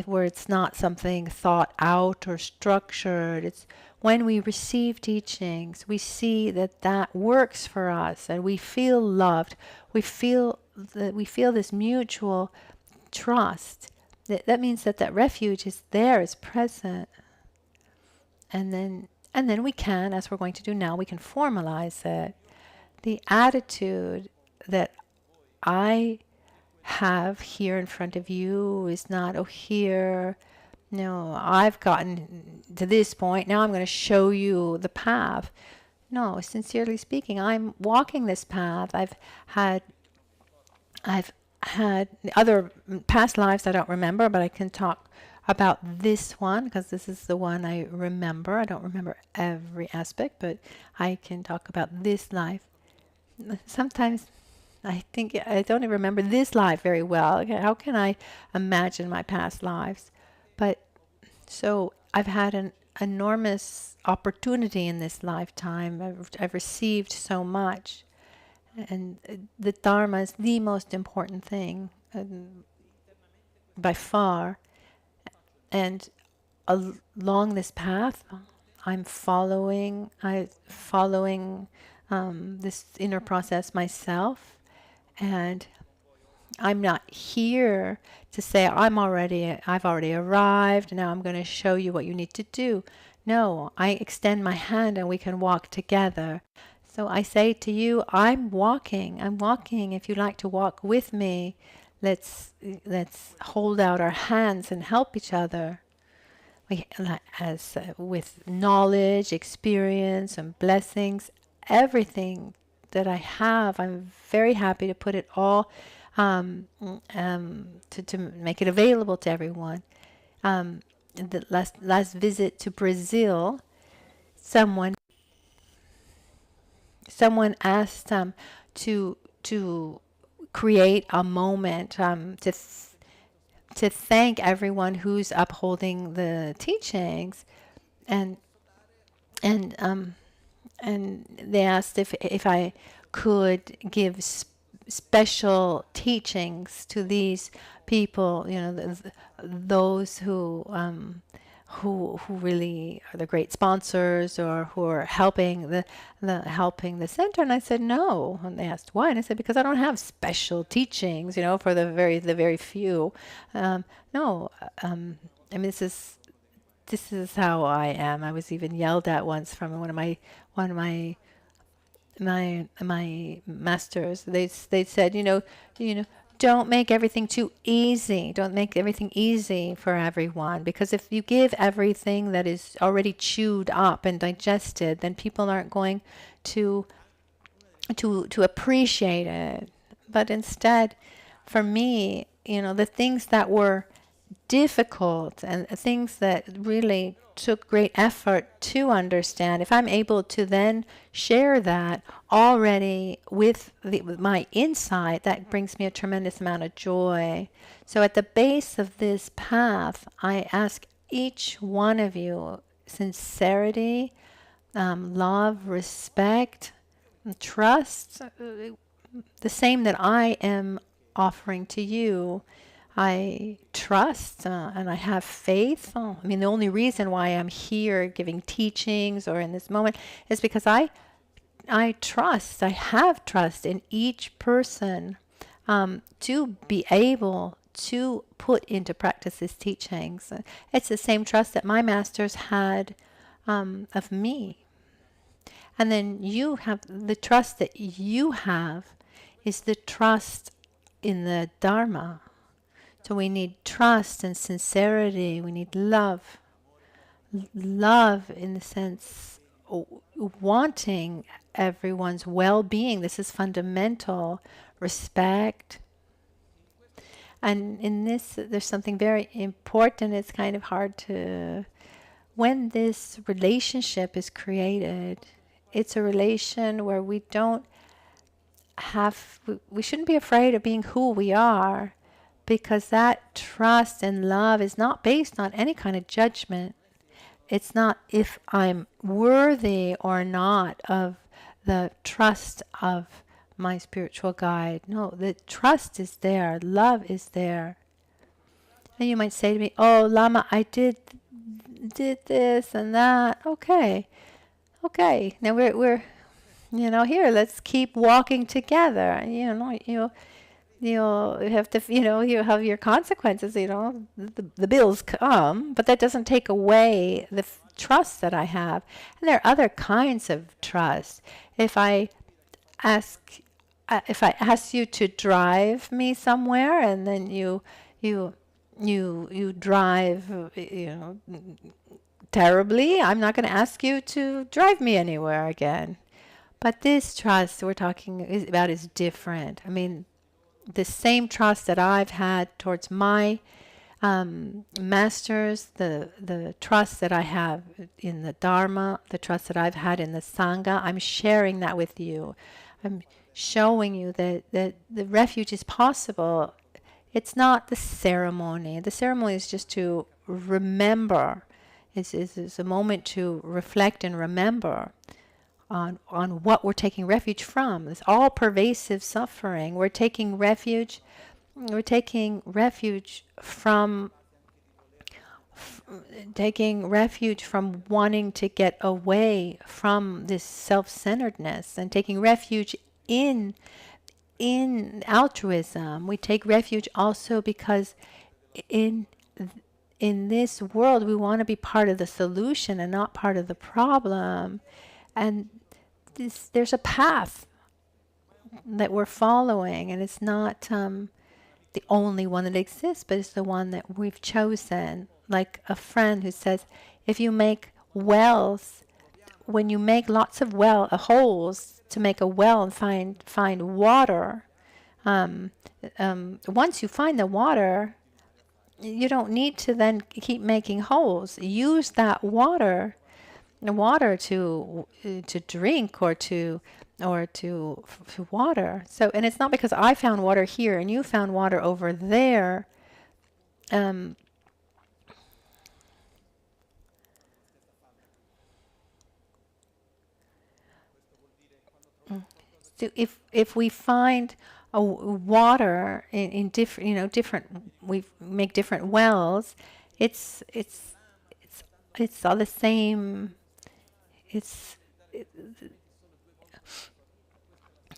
where it's not something thought out or structured. It's when we receive teachings, we see that works for us, and we feel loved. We feel this mutual trust. That means that refuge is there, is present, and then we can, as we're going to do now, we can formalize it. The attitude that I have here in front of you is not, I've gotten to this point, now I'm going to show you the path. No, sincerely speaking, I'm walking this path. I've had other past lives I don't remember, but I can talk about this one because this is the one I remember. I don't remember every aspect, but I can talk about this life. Sometimes I think I don't even remember this life very well. How can I imagine my past lives? But so I've had an enormous opportunity in this lifetime. I've received so much. And the Dharma is the most important thing by far. And along this path, I'm following this inner process myself. And I'm not here to say I've already arrived. Now I'm going to show you what you need to do. No, I extend my hand and we can walk together. So I say to you, I'm walking. If you'd like to walk with me, let's hold out our hands and help each other. With knowledge, experience, and blessings, everything that I have, I'm very happy to put it all to make it available to everyone. The last visit to Brazil, someone asked to create a moment to thank everyone who's upholding the teachings, and they asked if I could give special teachings to these people, those who really are the great sponsors or who are helping the center. And I said no. And they asked why, and I said because I don't have special teachings, for the very few. No, I mean this is how I am. I was even yelled at once from one of my masters. They said, don't make everything too easy. Don't make everything easy for everyone, because if you give everything that is already chewed up and digested, then people aren't going to appreciate it. But instead, for me, the things that were difficult and things that really took great effort to understand, if I'm able to then share that already with my insight, that brings me a tremendous amount of joy. So at the base of this path, I ask each one of you sincerity, love, respect, trust, the same that I am offering to you. I trust and I have faith. I mean, the only reason why I'm here giving teachings or in this moment is because I trust, I have trust in each person to be able to put into practice these teachings. It's the same trust that my masters had of me. And then you have the trust that you have is the trust in the Dharma. So we need trust and sincerity. We need love. Love in the sense wanting everyone's well-being. This is fundamental. Respect. And in this, there's something very important. It's kind of hard to... When this relationship is created, it's a relation where we don't have... We shouldn't be afraid of being who we are, because that trust and love is not based on any kind of judgment. It's not if I'm worthy or not of the trust of my spiritual guide. No, the trust is there. Love is there. And you might say to me, oh, Lama, I did this and that. Okay. Now we're here, let's keep walking together. You'll have to, you have your consequences, the bills come, but that doesn't take away the trust that I have. And there are other kinds of trust. If I ask you to drive me somewhere and then you drive, terribly, I'm not going to ask you to drive me anywhere again. But this trust we're talking about is different. I mean, the same trust that I've had towards my masters, the trust that I have in the Dharma, the trust that I've had in the Sangha, I'm sharing that with you. I'm showing you that the refuge is possible. It's not the ceremony. The ceremony is just to remember. It's a moment to reflect and remember on what we're taking refuge from. This all pervasive suffering. We're taking refuge from wanting to get away from this self-centeredness, and taking refuge in altruism. We take refuge also because in this world we want to be part of the solution and not part of the problem. And there's a path that we're following, and it's not the only one that exists, but it's the one that we've chosen. Like a friend who says, if you make wells, when you make lots of holes to make a well and find water, once you find the water, you don't need to then keep making holes. Use that water to drink or to water. So, and it's not because I found water here and you found water over there. So if we find a water in different, we make different wells. It's all the same.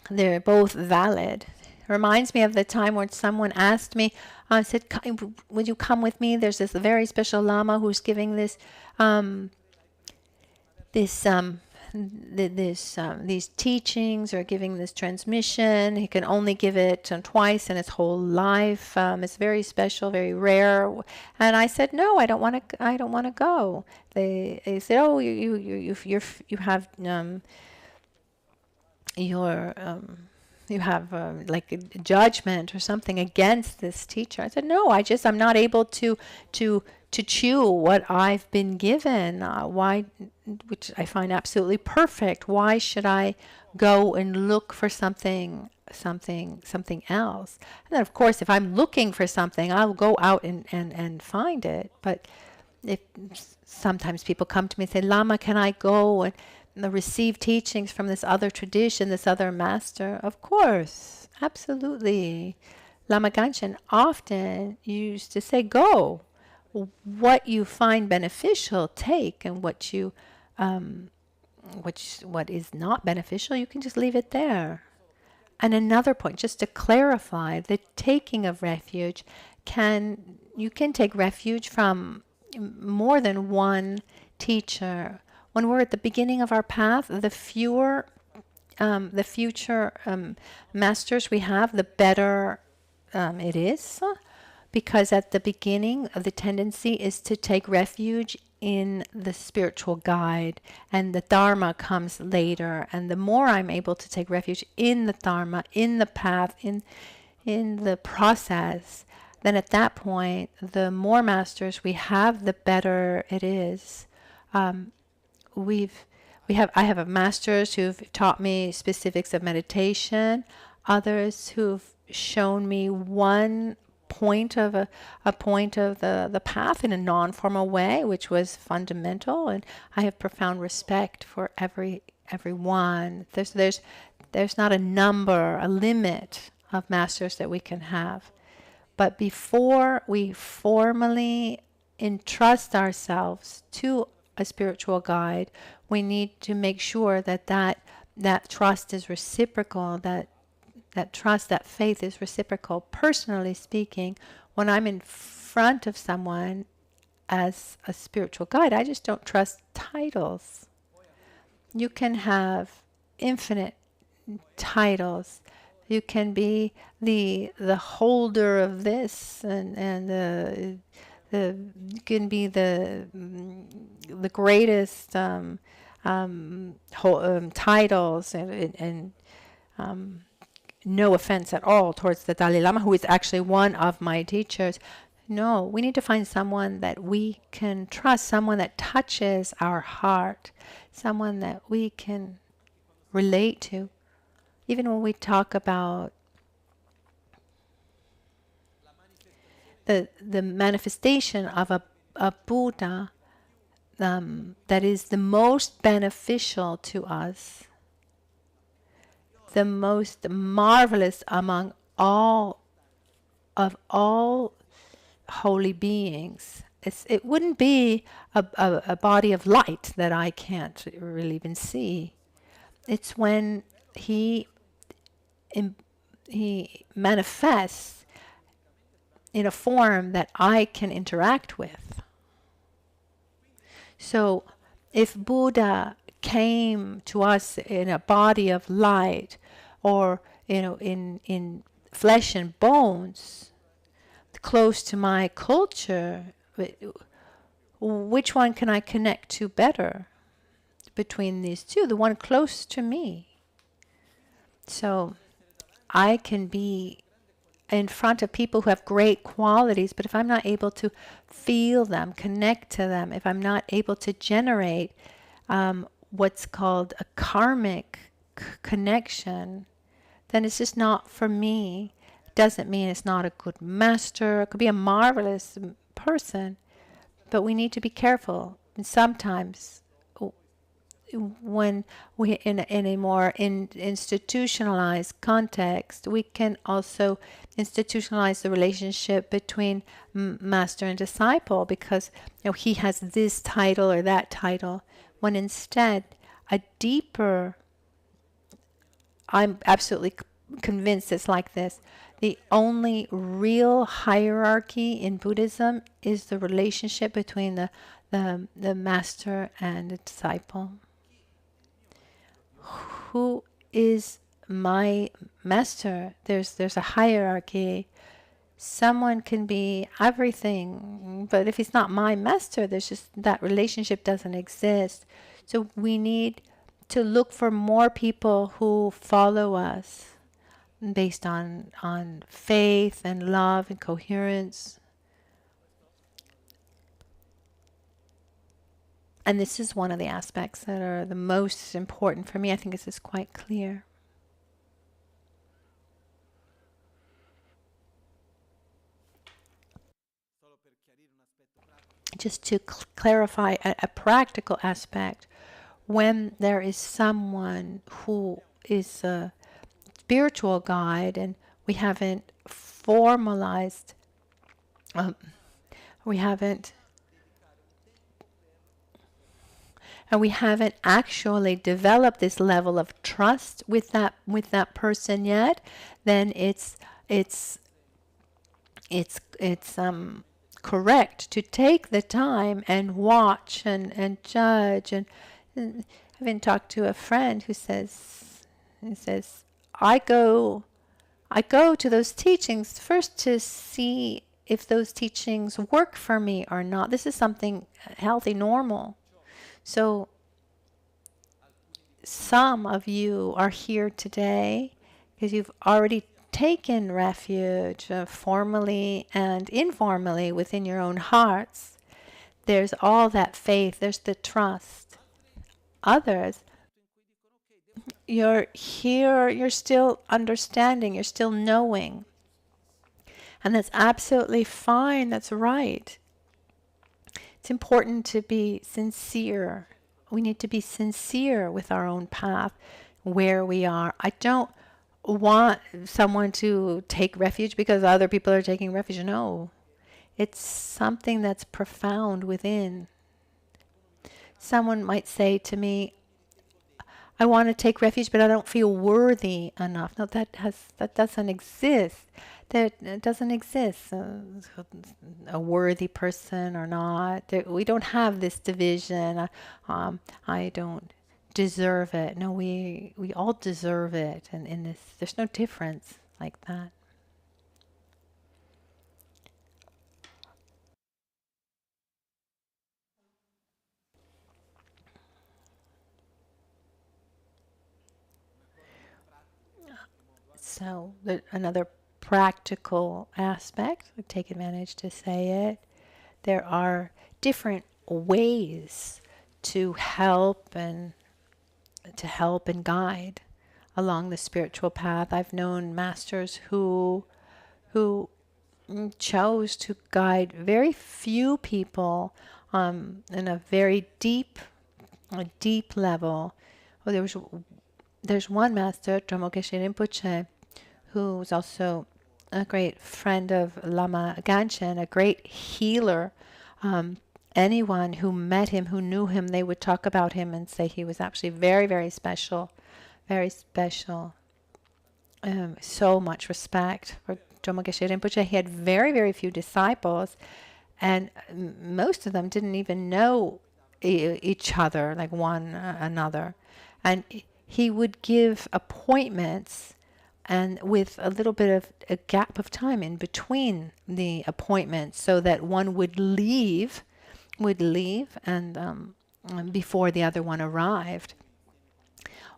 They're both valid. Reminds me of the time when someone asked me, said, would you come with me? There's this very special Lama who's giving these teachings, or giving this transmission. He can only give it twice in his whole life. It's very special, very rare. And I said, no, I don't want to go. They said, oh, you have like a judgment or something against this teacher. I said, no, I'm not able to chew what I've been given. Which I find absolutely perfect. Why should I go and look for something else? And then, of course, if I'm looking for something, I'll go out and find it. But if sometimes people come to me and say, Lama, can I go and receive teachings from this other tradition, this other master? Of course, absolutely. Lama Ganchen often used to say, go. What you find beneficial, take, and what is not beneficial, you can just leave it there. And another point, just to clarify, the taking of refuge you can take refuge from more than one teacher. When we're at the beginning of our path, the future masters we have, the better it is. Because at the beginning, the tendency is to take refuge in the spiritual guide, and the Dharma comes later. And the more I'm able to take refuge in the Dharma, in the path, in the process, then at that point, the more masters we have, the better it is. I have masters who've taught me specifics of meditation, others who've shown me one point of the path in a non-formal way, which was fundamental, and I have profound respect for everyone. There's not a number, a limit of masters that we can have. But before we formally entrust ourselves to a spiritual guide, we need to make sure that trust is reciprocal, that trust, that faith is reciprocal. Personally speaking, when I'm in front of someone as a spiritual guide, I just don't trust titles. You can have infinite titles. You can be the holder of this, and you can be the greatest titles, and no offense at all towards the Dalai Lama, who is actually one of my teachers. No, we need to find someone that we can trust, someone that touches our heart, someone that we can relate to. Even when we talk about the manifestation of a Buddha that is the most beneficial to us, the most marvelous among all holy beings. It wouldn't be a body of light that I can't really even see. It's when he manifests in a form that I can interact with. So if Buddha came to us in a body of light, or in flesh and bones, close to my culture, which one can I connect to better between these two? The one close to me. So I can be in front of people who have great qualities, but if I'm not able to feel them, connect to them, if I'm not able to generate what's called a karmic connection, then it's just not for me. Doesn't mean it's not a good master. It could be a marvelous person, but we need to be careful. And sometimes when we in a more institutionalized context, we can also institutionalize the relationship between master and disciple, because he has this title or that title, when instead I'm absolutely convinced it's like this. The only real hierarchy in Buddhism is the relationship between the master and the disciple. Who is my master? There's a hierarchy. Someone can be everything, but if he's not my master, there's just that relationship doesn't exist. So we need to look for more people who follow us based on faith and love and coherence. And this is one of the aspects that are the most important for me. I think this is quite clear. Just to clarify a practical aspect, when there is someone who is a spiritual guide and we haven't formalized, we haven't, and we haven't actually developed this level of trust with that person yet, then it's correct to take the time and watch and judge. And I've been talked to a friend who says, I go to those teachings first to see if those teachings work for me or not. This is something healthy, normal. So some of you are here today because you've already taken refuge formally and informally within your own hearts. There's all that faith, there's the trust. Others, you're here, you're still understanding, you're still knowing. And that's absolutely fine, that's right. It's important to be sincere. We need to be sincere with our own path, where we are. I don't want someone to take refuge because other people are taking refuge. No. It's something that's profound within. Someone might say to me, I want to take refuge, but I don't feel worthy enough. No, that doesn't exist. That doesn't exist. A worthy person or not. We don't have this division. I don't deserve it. No, we all deserve it. And in this, there's no difference like that. So another practical aspect, I take advantage to say it, there are different ways to help and guide along the spiritual path. I've known masters who chose to guide very few people in a very deep level. Well, there's one master, Lama Michel Rinpoche, who was also a great friend of Lama Ganchen, a great healer. Anyone who met him, who knew him, they would talk about him and say he was actually very, very special. Very special. So much respect for Lama Michel Rinpoche. He had very, very few disciples, and most of them didn't even know each other, like one another. And he would give appointments, and with a little bit of a gap of time in between the appointments, so that one would leave, and before the other one arrived.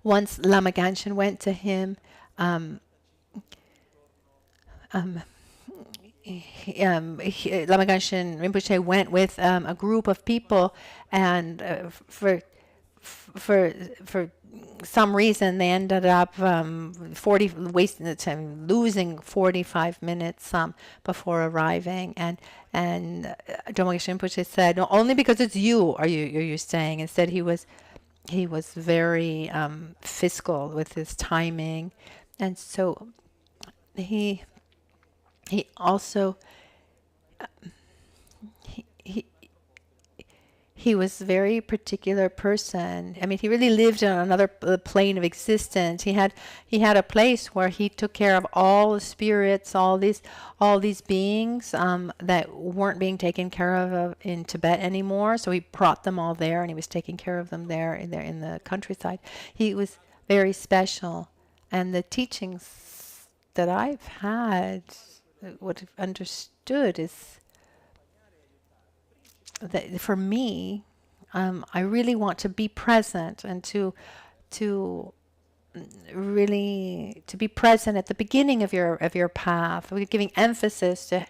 Once Lama Ganchen went to him, Lama Ganchen Rinpoche went with a group of people, and for some reason they ended up wasting the time, losing 45 minutes before arriving, and Lama Ganchen Rinpoche said, no, only because it's you are you staying. Instead, he was very fiscal with his timing, and so he also he was a very particular person. I mean, he really lived on another plane of existence. He had a place where he took care of all the spirits, all these beings that weren't being taken care of in Tibet anymore. So he brought them all there, and he was taking care of them there in the countryside. He was very special, and the teachings that I've had, what I've understood is that for me, I really want to be present, and to be present at the beginning of your path. We're giving emphasis to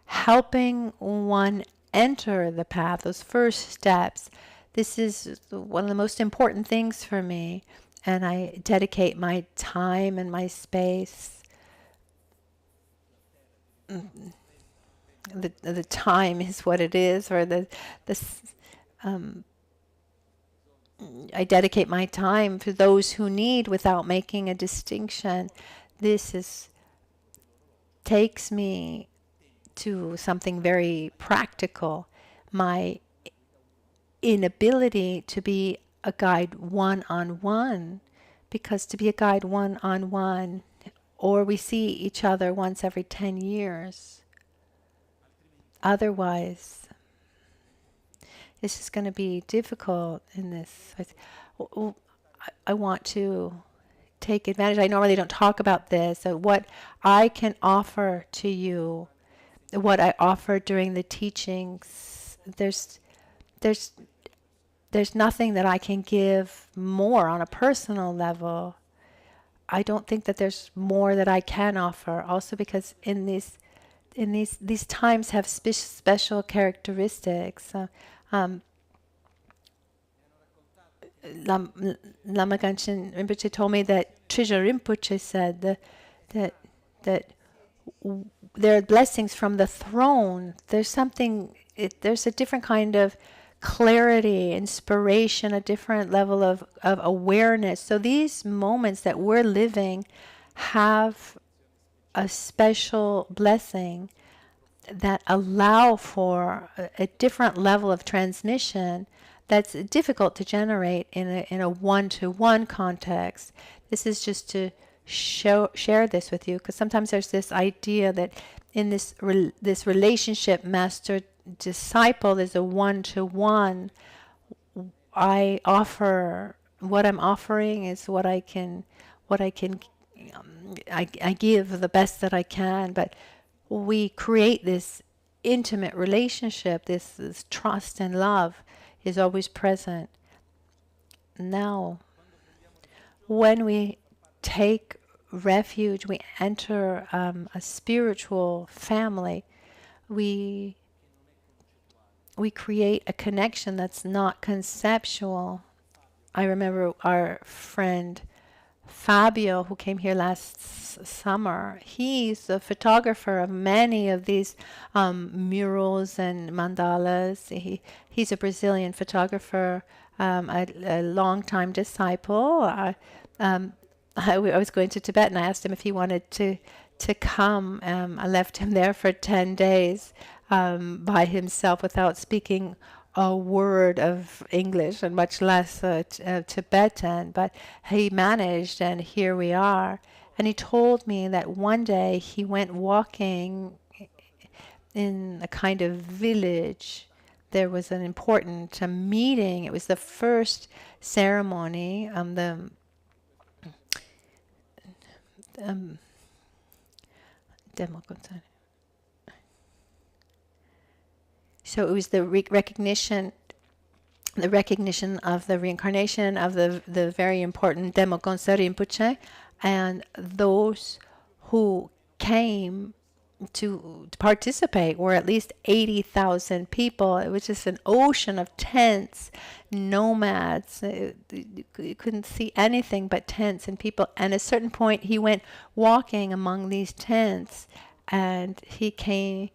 helping one enter the path, those first steps. This is one of the most important things for me, and I dedicate my time and my space. The time is what it is, or I dedicate my time to those who need without making a distinction. This is takes me to something very practical. My inability to be a guide one-on-one, because to be a guide one-on-one, or we see each other once every 10 years. Otherwise, this is going to be difficult in this. I want to take advantage. I normally don't talk about this. So what I can offer to you, what I offer during the teachings, there's nothing that I can give more on a personal level. I don't think that there's more that I can offer. Also because in these times have special characteristics. Lama Rinpoche told me that Trisha Rinpoche said that there are blessings from the throne. There's there's a different kind of clarity, inspiration, a different level of awareness. So these moments that we're living have a special blessing that allow for a different level of transmission that's difficult to generate in a one-to-one context. This is just to share this with you, because sometimes there's this idea that in this relationship master disciple is a one-to-one. I offer what I'm offering is what I give the best that I can, but we create this intimate relationship, this trust and love is always present. Now, when we take refuge, we enter a spiritual family, we create a connection that's not conceptual. I remember our friend Fabio, who came here last summer, he's a photographer of many of these murals and mandalas. He's a Brazilian photographer, a long-time disciple. I was going to Tibet and I asked him if he wanted to come. I left him there for 10 days by himself without speaking a word of English and much less Tibetan, but he managed, and here we are. And he told me that one day he went walking in a kind of village. There was an important meeting. It was the first ceremony. So it was the recognition of the reincarnation of the very important Demogonsa Rinpoche, and those who came to participate were at least 80,000 people. It was just an ocean of tents, nomads. You couldn't see anything but tents and people. And at a certain point, he went walking among these tents, and he came.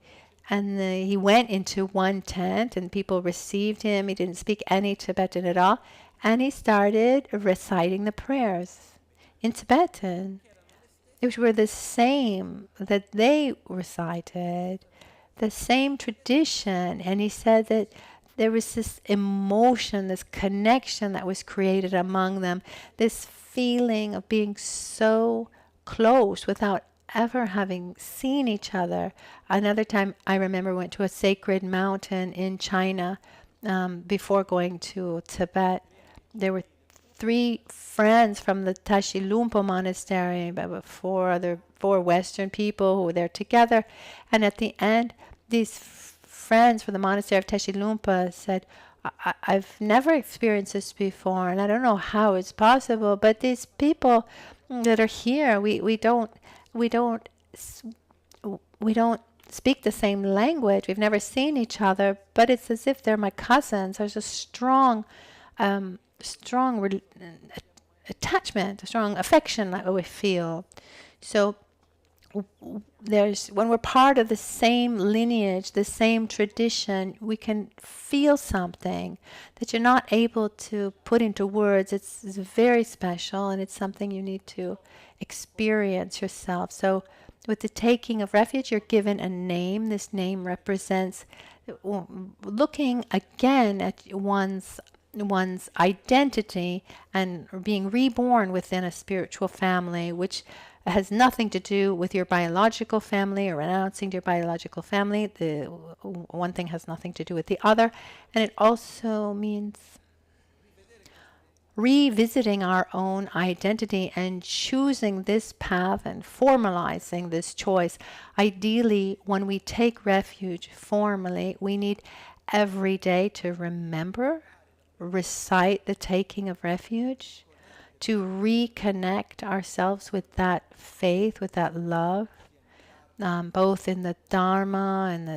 And he went into one tent, and people received him. He didn't speak any Tibetan at all. And he started reciting the prayers in Tibetan, which were the same that they recited, the same tradition. And he said that there was this emotion, this connection that was created among them, this feeling of being so close without ever having seen each other. Another time I remember went to a sacred mountain in China before going to Tibet. There were 3 friends from the Tashi Lumpo monastery, but four Western people who were there together. And at the end, these friends from the monastery of Tashi Lumpo said, I've never experienced this before, and I don't know how it's possible, but these people that are here, we don't speak the same language. We've never seen each other, but it's as if they're my cousins. There's a strong attachment, a strong affection that we feel. So when we're part of the same lineage, the same tradition, we can feel something that you're not able to put into words. It's very special, and it's something you need to experience yourself. So with the taking of refuge, you're given a name. This name represents looking again at one's identity and being reborn within a spiritual family, which has nothing to do with your biological family or renouncing your biological family. The one thing has nothing to do with the other, and it also means revisiting our own identity and choosing this path and formalizing this choice. Ideally, when we take refuge formally, we need every day to remember, recite the taking of refuge, to reconnect ourselves with that faith, with that love, both in the Dharma and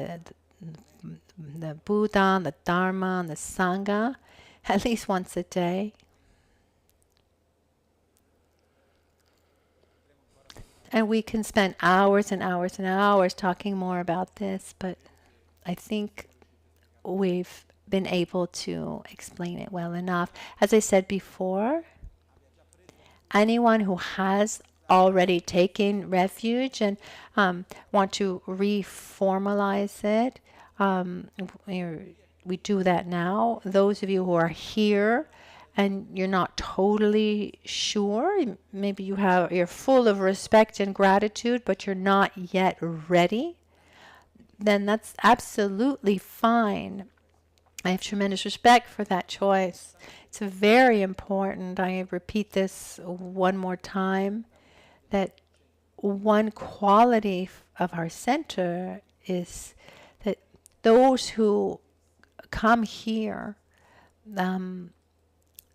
the Buddha, and the Dharma and the Sangha, at least once a day. And we can spend hours and hours and hours talking more about this, but I think we've been able to explain it well enough. As I said before, anyone who has already taken refuge and want to reformalize it, we do that now. Those of you who are here and you're not totally sure, maybe you're full of respect and gratitude, but you're not yet ready, then that's absolutely fine. I have tremendous respect for that choice. It's very important. I repeat this one more time, that one quality of our center is that those who come here,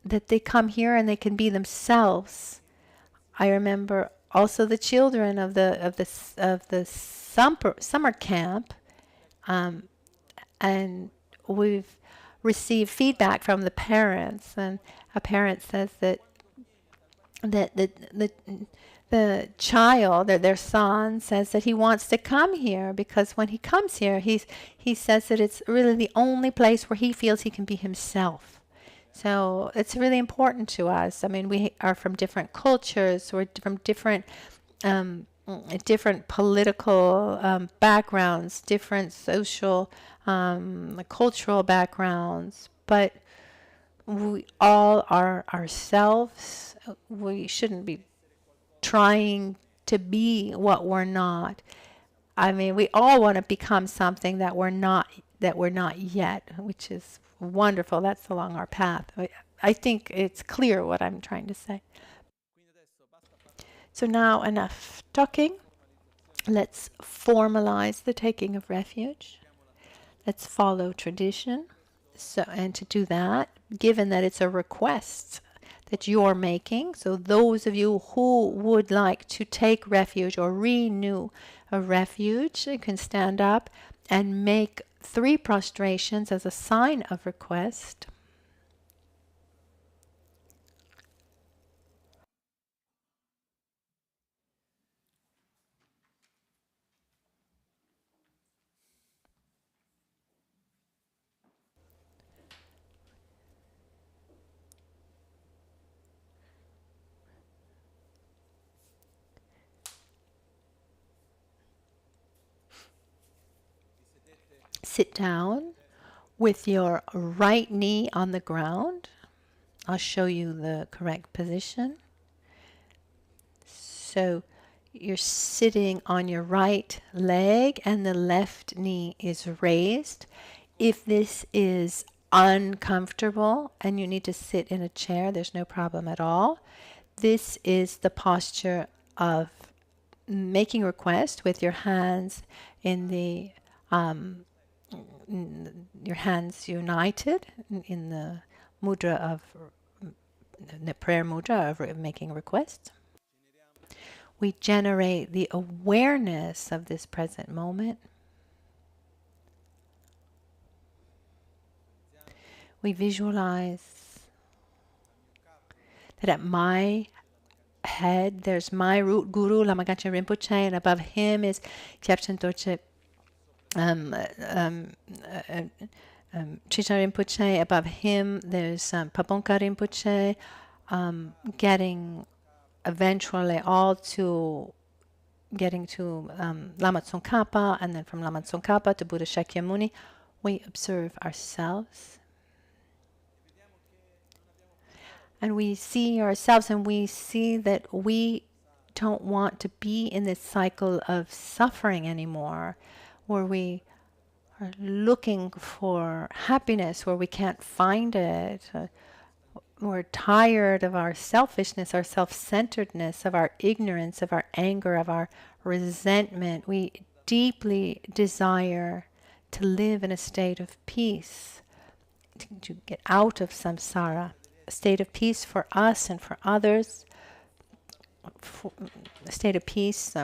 that they come here and they can be themselves. I remember also the children of the summer camp, and we've received feedback from the parents, and a parent says that the child, or their son, says that he wants to come here because when he comes here, he says that it's really the only place where he feels he can be himself. So it's really important to us. I mean, we are from different cultures, we're from different political backgrounds, different social, cultural backgrounds, but we all are ourselves. We shouldn't be trying to be what we're not. I mean, we all want to become something that we're not yet, which is wonderful. That's along our path. I think it's clear what I'm trying to say. So now enough talking. Let's formalize the taking of refuge. Let's follow tradition. And to do that, given that it's a request that you're making, so those of you who would like to take refuge or renew a refuge, you can stand up and make 3 prostrations as a sign of request. Sit down with your right knee on the ground. I'll show you the correct position. So you're sitting on your right leg and the left knee is raised. If this is uncomfortable and you need to sit in a chair, there's no problem at all. This is the posture of making request with your hands in the your hands united in the mudra of the prayer mudra of making requests. We generate the awareness of this present moment. We visualize that at my head there's my root guru, Lama Michel Rinpoche, and above him is Kyabchen Dorje Chicha Rinpoche. Above him there's Pabonka Rinpoche, getting eventually all to getting to Lama Tsongkhapa, and then from Lama Tsongkhapa to Buddha Shakyamuni, we observe ourselves. And we see ourselves and we see that we don't want to be in this cycle of suffering anymore, where we are looking for happiness where we can't find it. We're tired of our selfishness, our self-centeredness, of our ignorance, of our anger, of our resentment. We deeply desire to live in a state of peace, to get out of samsara, a state of peace for us and for others, a state of peace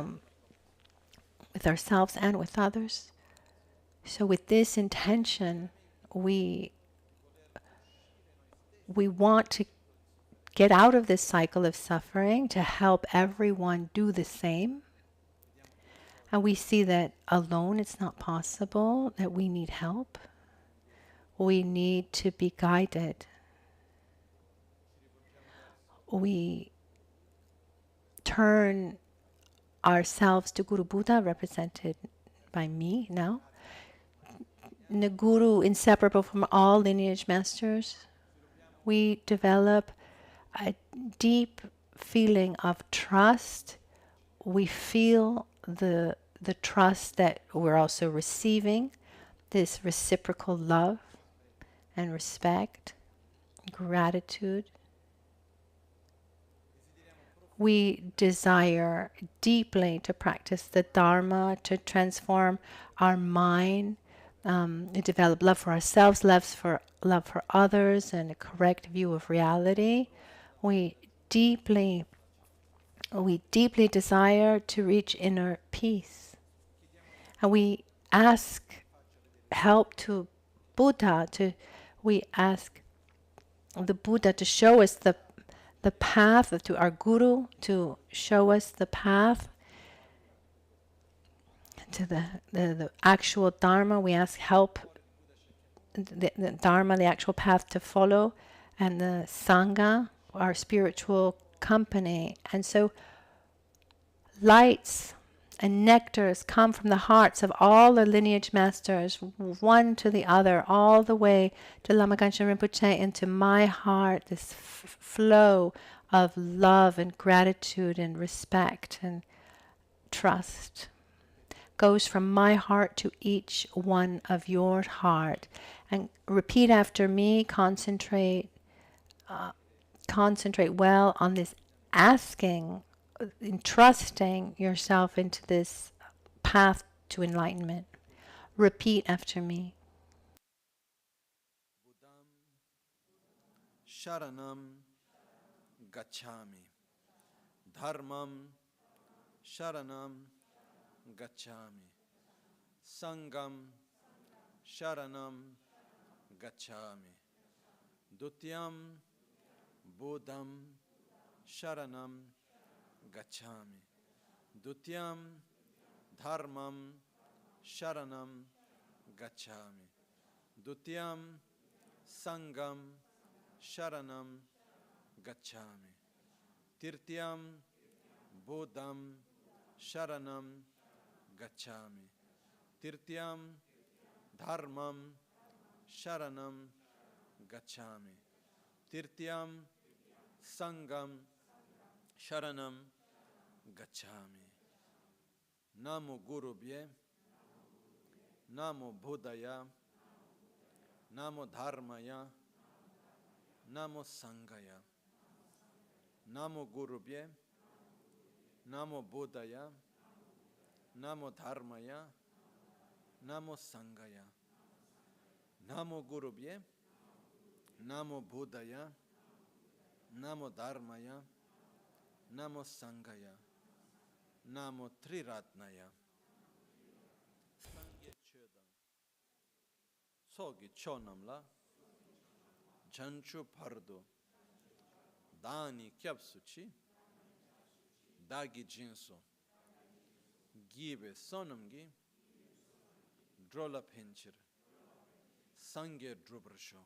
with ourselves and with others. So with this intention, we want to get out of this cycle of suffering, to help everyone do the same. And we see that alone it's not possible, that we need help. We need to be guided. We turn ourselves to Guru Buddha, represented by me now. The Guru, inseparable from all lineage masters. We develop a deep feeling of trust. We feel the trust that we're also receiving, this reciprocal love and respect, gratitude. We desire deeply to practice the Dharma, to transform our mind, to develop love for ourselves, love for others, and a correct view of reality. We deeply desire to reach inner peace. And we ask help to Buddha, we ask the Buddha to show us the path, to our Guru to show us the path to the actual Dharma. We ask help, the Dharma, the actual path to follow, and the Sangha, our spiritual company. And so lights and nectars come from the hearts of all the lineage masters, one to the other, all the way to Lama Michel Rinpoche, into my heart, this flow of love and gratitude and respect and trust goes from my heart to each one of your heart. And repeat after me, concentrate well on this asking, entrusting yourself into this path to enlightenment. Repeat after me. Buddham Sharanam Gacchami. Dharmam Sharanam Gacchami. Sangam Sharanam Gacchami. Dutyam Buddham Sharanam Gacchami. Dutyam Dharmam Sharanam Gacchami. Dutyam Sangam Sharanam Gacchami. Tirtyam Buddham Sharanam Gacchami. Tirtyam Dharmam Sharanam Gacchami. Tirtyam Sangam Sharanam Gacchami. Namo Gurubhye, Namo Buddhaya, Namo Dharmaya, Namo Sanghaya. Namo Gurubhye, Namo Buddhaya, Namo Dharmaya, Namo Sanghaya. Namo Gurubhye, Namo Buddhaya, Namo Dharmaya, Namo Sanghaya. Namo Triratnaya. Sangye Chödam. Sogi Chonamla. Janchu Pardo. Dani Kyapsuchi. Dagi Jinso. Gibe Sonamgi. Drola Pinchir. Sangye Drubrsho.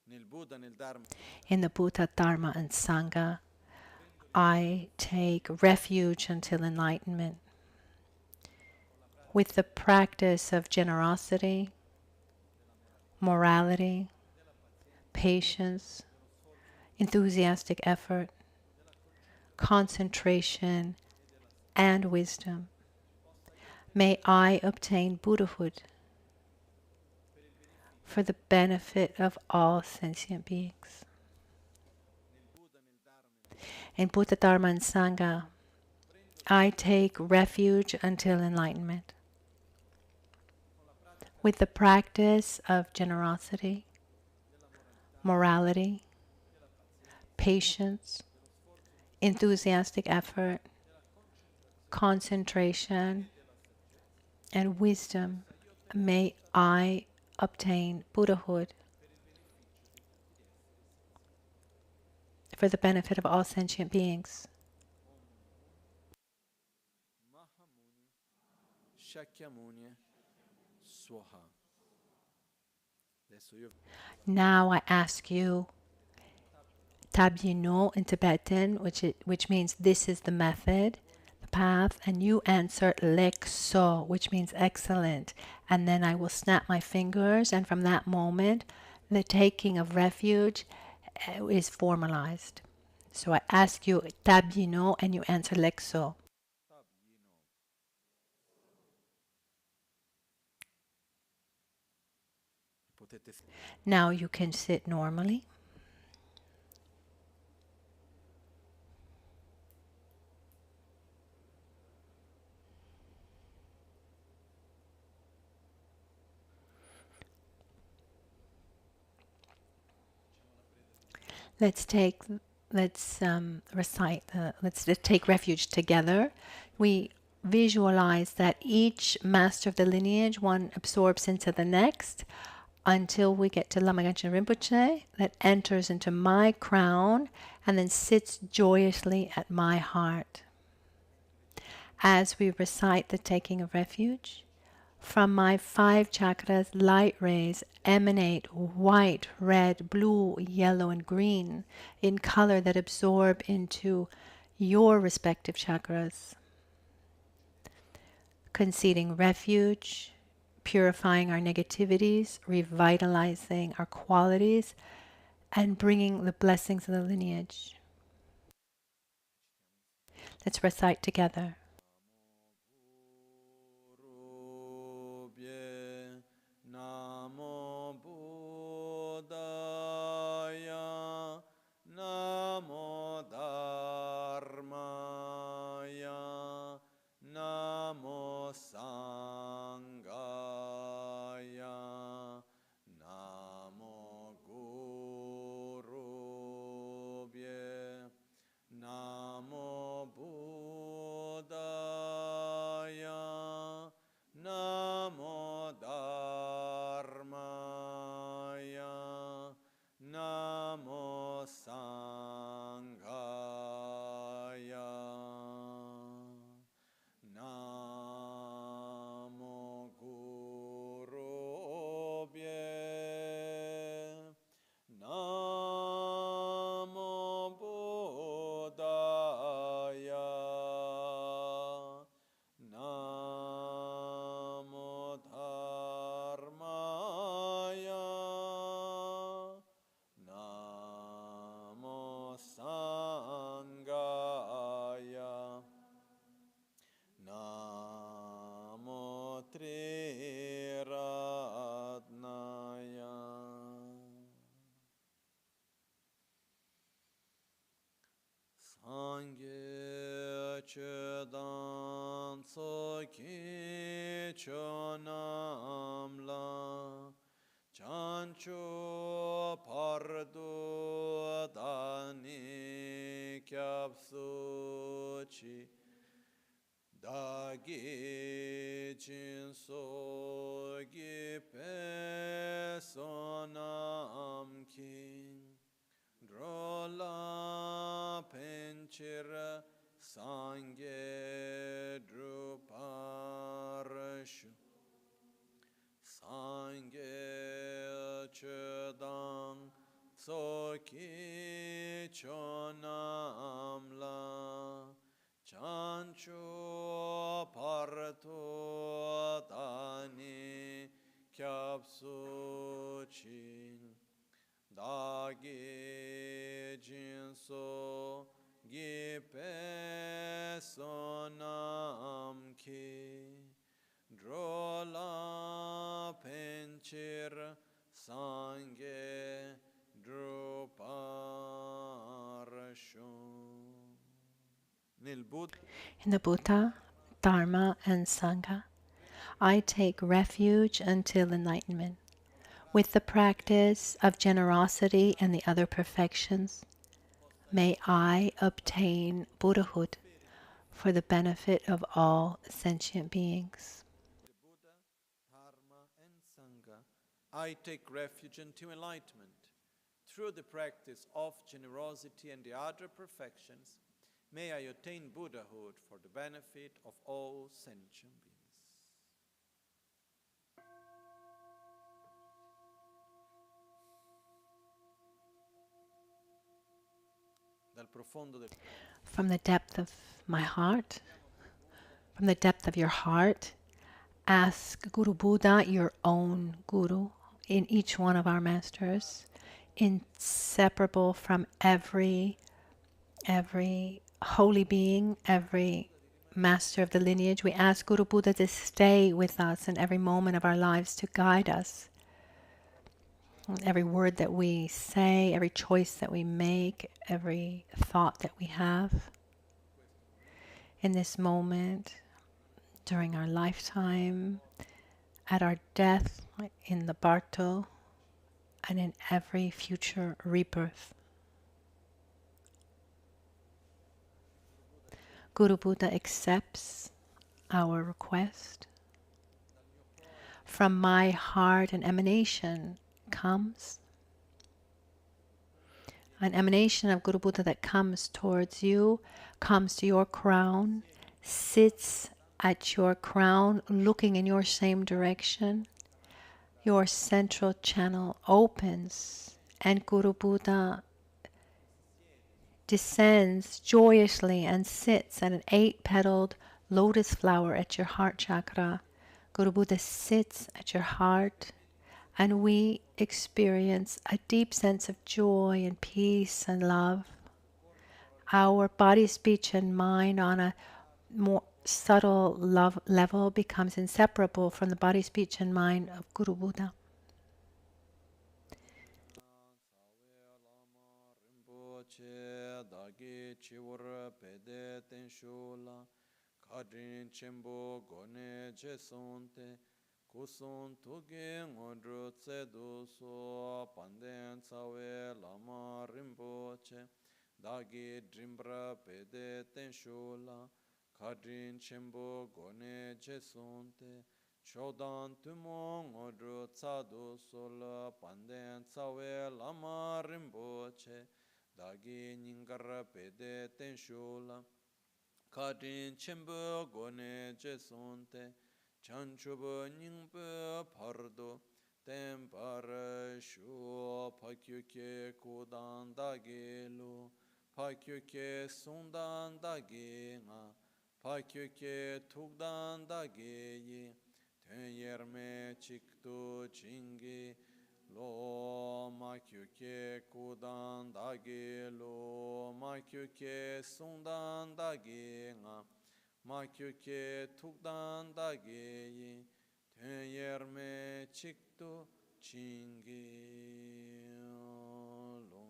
Nel Buddha, nel Dharma. In the Buddha, Dharma, and Sangha, I take refuge until enlightenment. With the practice of generosity, morality, patience, enthusiastic effort, concentration, and wisdom, may I obtain Buddhahood for the benefit of all sentient beings. In Buddha, Dharma, and Sangha, I take refuge until enlightenment. With the practice of generosity, morality, patience, enthusiastic effort, concentration, and wisdom, may I obtain Buddhahood for the benefit of all sentient beings. Mahamuni Shakyamuni Swaha. Now I ask you, Tabyino in Tibetan, which means this is the method, the path, and you answer Lekso, which means excellent. And then I will snap my fingers, and from that moment, the taking of refuge is formalized. So I ask you Tabyino, and you answer Lekso. Now you can sit normally. Let's recite. Let's take refuge together. We visualize that each master of the lineage, one absorbs into the next, until we get to Lama Michel Rinpoche, that enters into my crown and then sits joyously at my heart. As we recite the taking of refuge, from my 5 chakras, light rays emanate white, red, blue, yellow, and green in color that absorb into your respective chakras, conceding refuge, purifying our negativities, revitalizing our qualities, and bringing the blessings of the lineage. Let's recite together. Namo Buddhaya, Namo Dharmaya, Namo Sangaya, Namo Gurubhye, Namo Buddhaya, Namo Dharmaya, Namo Sangaya, Namo Gurubhye, Namo Buddhaya, Namo Dharmaya, Namo Sangaya, Namo Triratnaya. Sangye Chedan Tsoki Chonamla Chancho Pardo Dani Kyapsuchi Dagi Jinsogi Pesonam King Drola Penchira Sangye Druparashu Sangye Chedang Soki Chonamla Chancho parto tani kyapsu chin dagi jinso gipe sonam ki drola penchir sange druparashon. In the Buddha, Dharma, and Sangha, I take refuge until enlightenment. With the practice of generosity and the other perfections, may I obtain Buddhahood for the benefit of all sentient beings. The Buddha, Dharma, and Sangha, I take refuge unto enlightenment. Through the practice of generosity and the other perfections, may I attain Buddhahood for the benefit of all sentient beings. From the depth of my heart, from the depth of your heart, ask Guru Buddha, your own Guru, in each one of our masters, inseparable from every holy being, every master of the lineage. We ask Guru Buddha to stay with us in every moment of our lives, to guide us. Every word that we say, every choice that we make, every thought that we have. In this moment, during our lifetime, at our death, in the Barto, and in every future rebirth. Guru Buddha accepts our request. From my heart, an emanation comes. An emanation of Guru Buddha that comes towards you, comes to your crown, sits at your crown, looking in your same direction. Your central channel opens, and Guru Buddha descends joyously and sits at an 8-petaled lotus flower at your heart chakra. Guru Buddha sits at your heart, and we experience a deep sense of joy and peace and love. Our body, speech, and mind on a more subtle love level becomes inseparable from the body, speech, and mind of Guru Buddha. Kadrin chembo gone jesonte kuson tuge ngodro tsedo so panden tsawe lama rimboche dagi drimbra pede tenshula kadrin chembo gone jesonte chodan tumo ngodro tsado sol panden tsawe lama rimboche dagi ningar pede tenshula Kadin chimbo gone jesonte chanchubo ningbo pardo tempar shu pakyuke kudan dagelu pakyuke sundan dage nga pakyuke tukdan dage yi ten yerme chiktu chingi lo makyuke kudan dage lo makyuke sundan dage nga makyuke tukdan dage yi ten yerme chiktu chingi lo.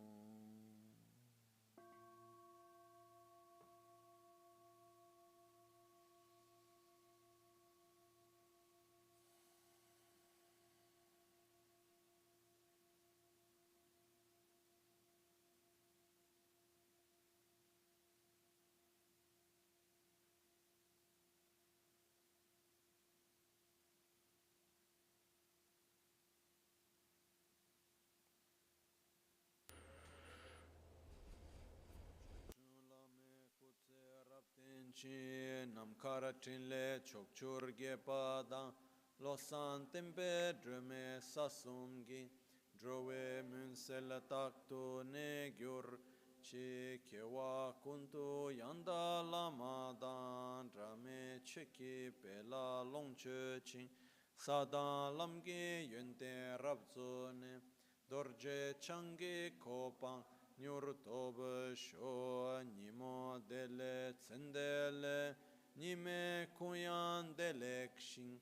Namkara chinle chokchur ge pada losan tempe drume sasumgi drove munsel takto ne gyur chi kewa kuntu yanda lama dan rame cheki pela longche ching sadan lamge yunte rabzo ne dorje change kopang nyur tobe sho nimo dele tsendele nime kuyan delek shing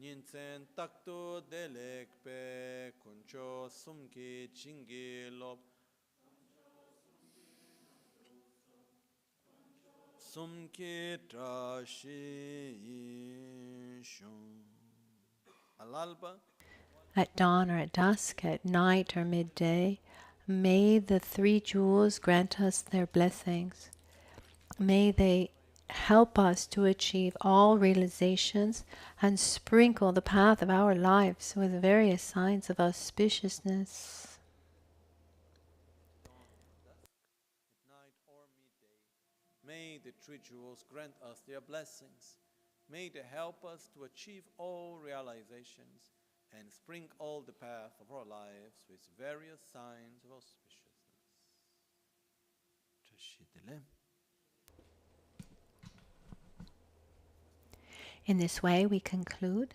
Ninsen takto delek pe kuncho sumki chingi lop sumki trashi shun. Al-alba. At dawn or at dusk, at night or midday, may the three jewels grant us their blessings. May they help us to achieve all realizations and sprinkle the path of our lives with various signs of auspiciousness. At night or midday, may the three jewels grant us their blessings. May they help us to achieve all realizations and sprinkle the path of our lives with various signs of auspiciousness. In this way, we conclude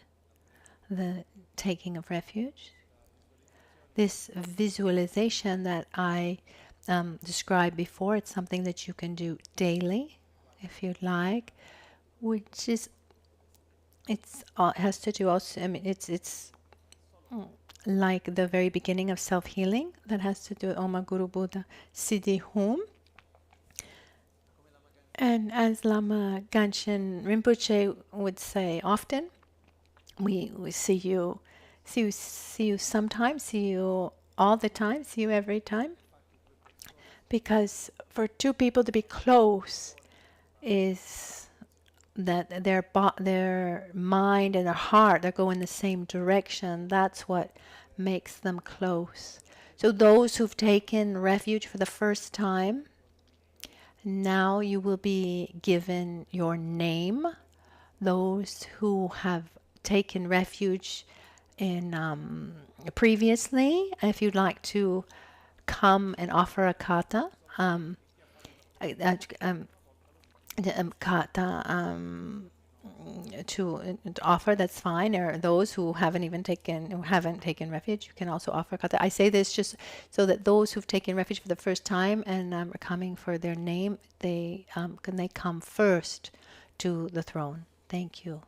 the taking of refuge. This visualization that I described before, it's something that you can do daily, if you'd like, which is has to do also. I mean, it's like the very beginning of self-healing that has to do with Oma Guru Buddha Siddhi Hum. And as Lama Ganshin Rinpoche would say often, we see you sometimes, see you all the time, see you every time. Because for two people to be close is that their mind and their heart, they go in the same direction. That's what makes them close. So those who've taken refuge for the first time, now you will be given your name. Those who have taken refuge in previously, if you'd like to come and offer a kata, to offer, that's fine. Or those who haven't taken refuge, you can also offer kata. I say this just so that those who've taken refuge for the first time and are coming for their name, they come first to the throne. Thank you.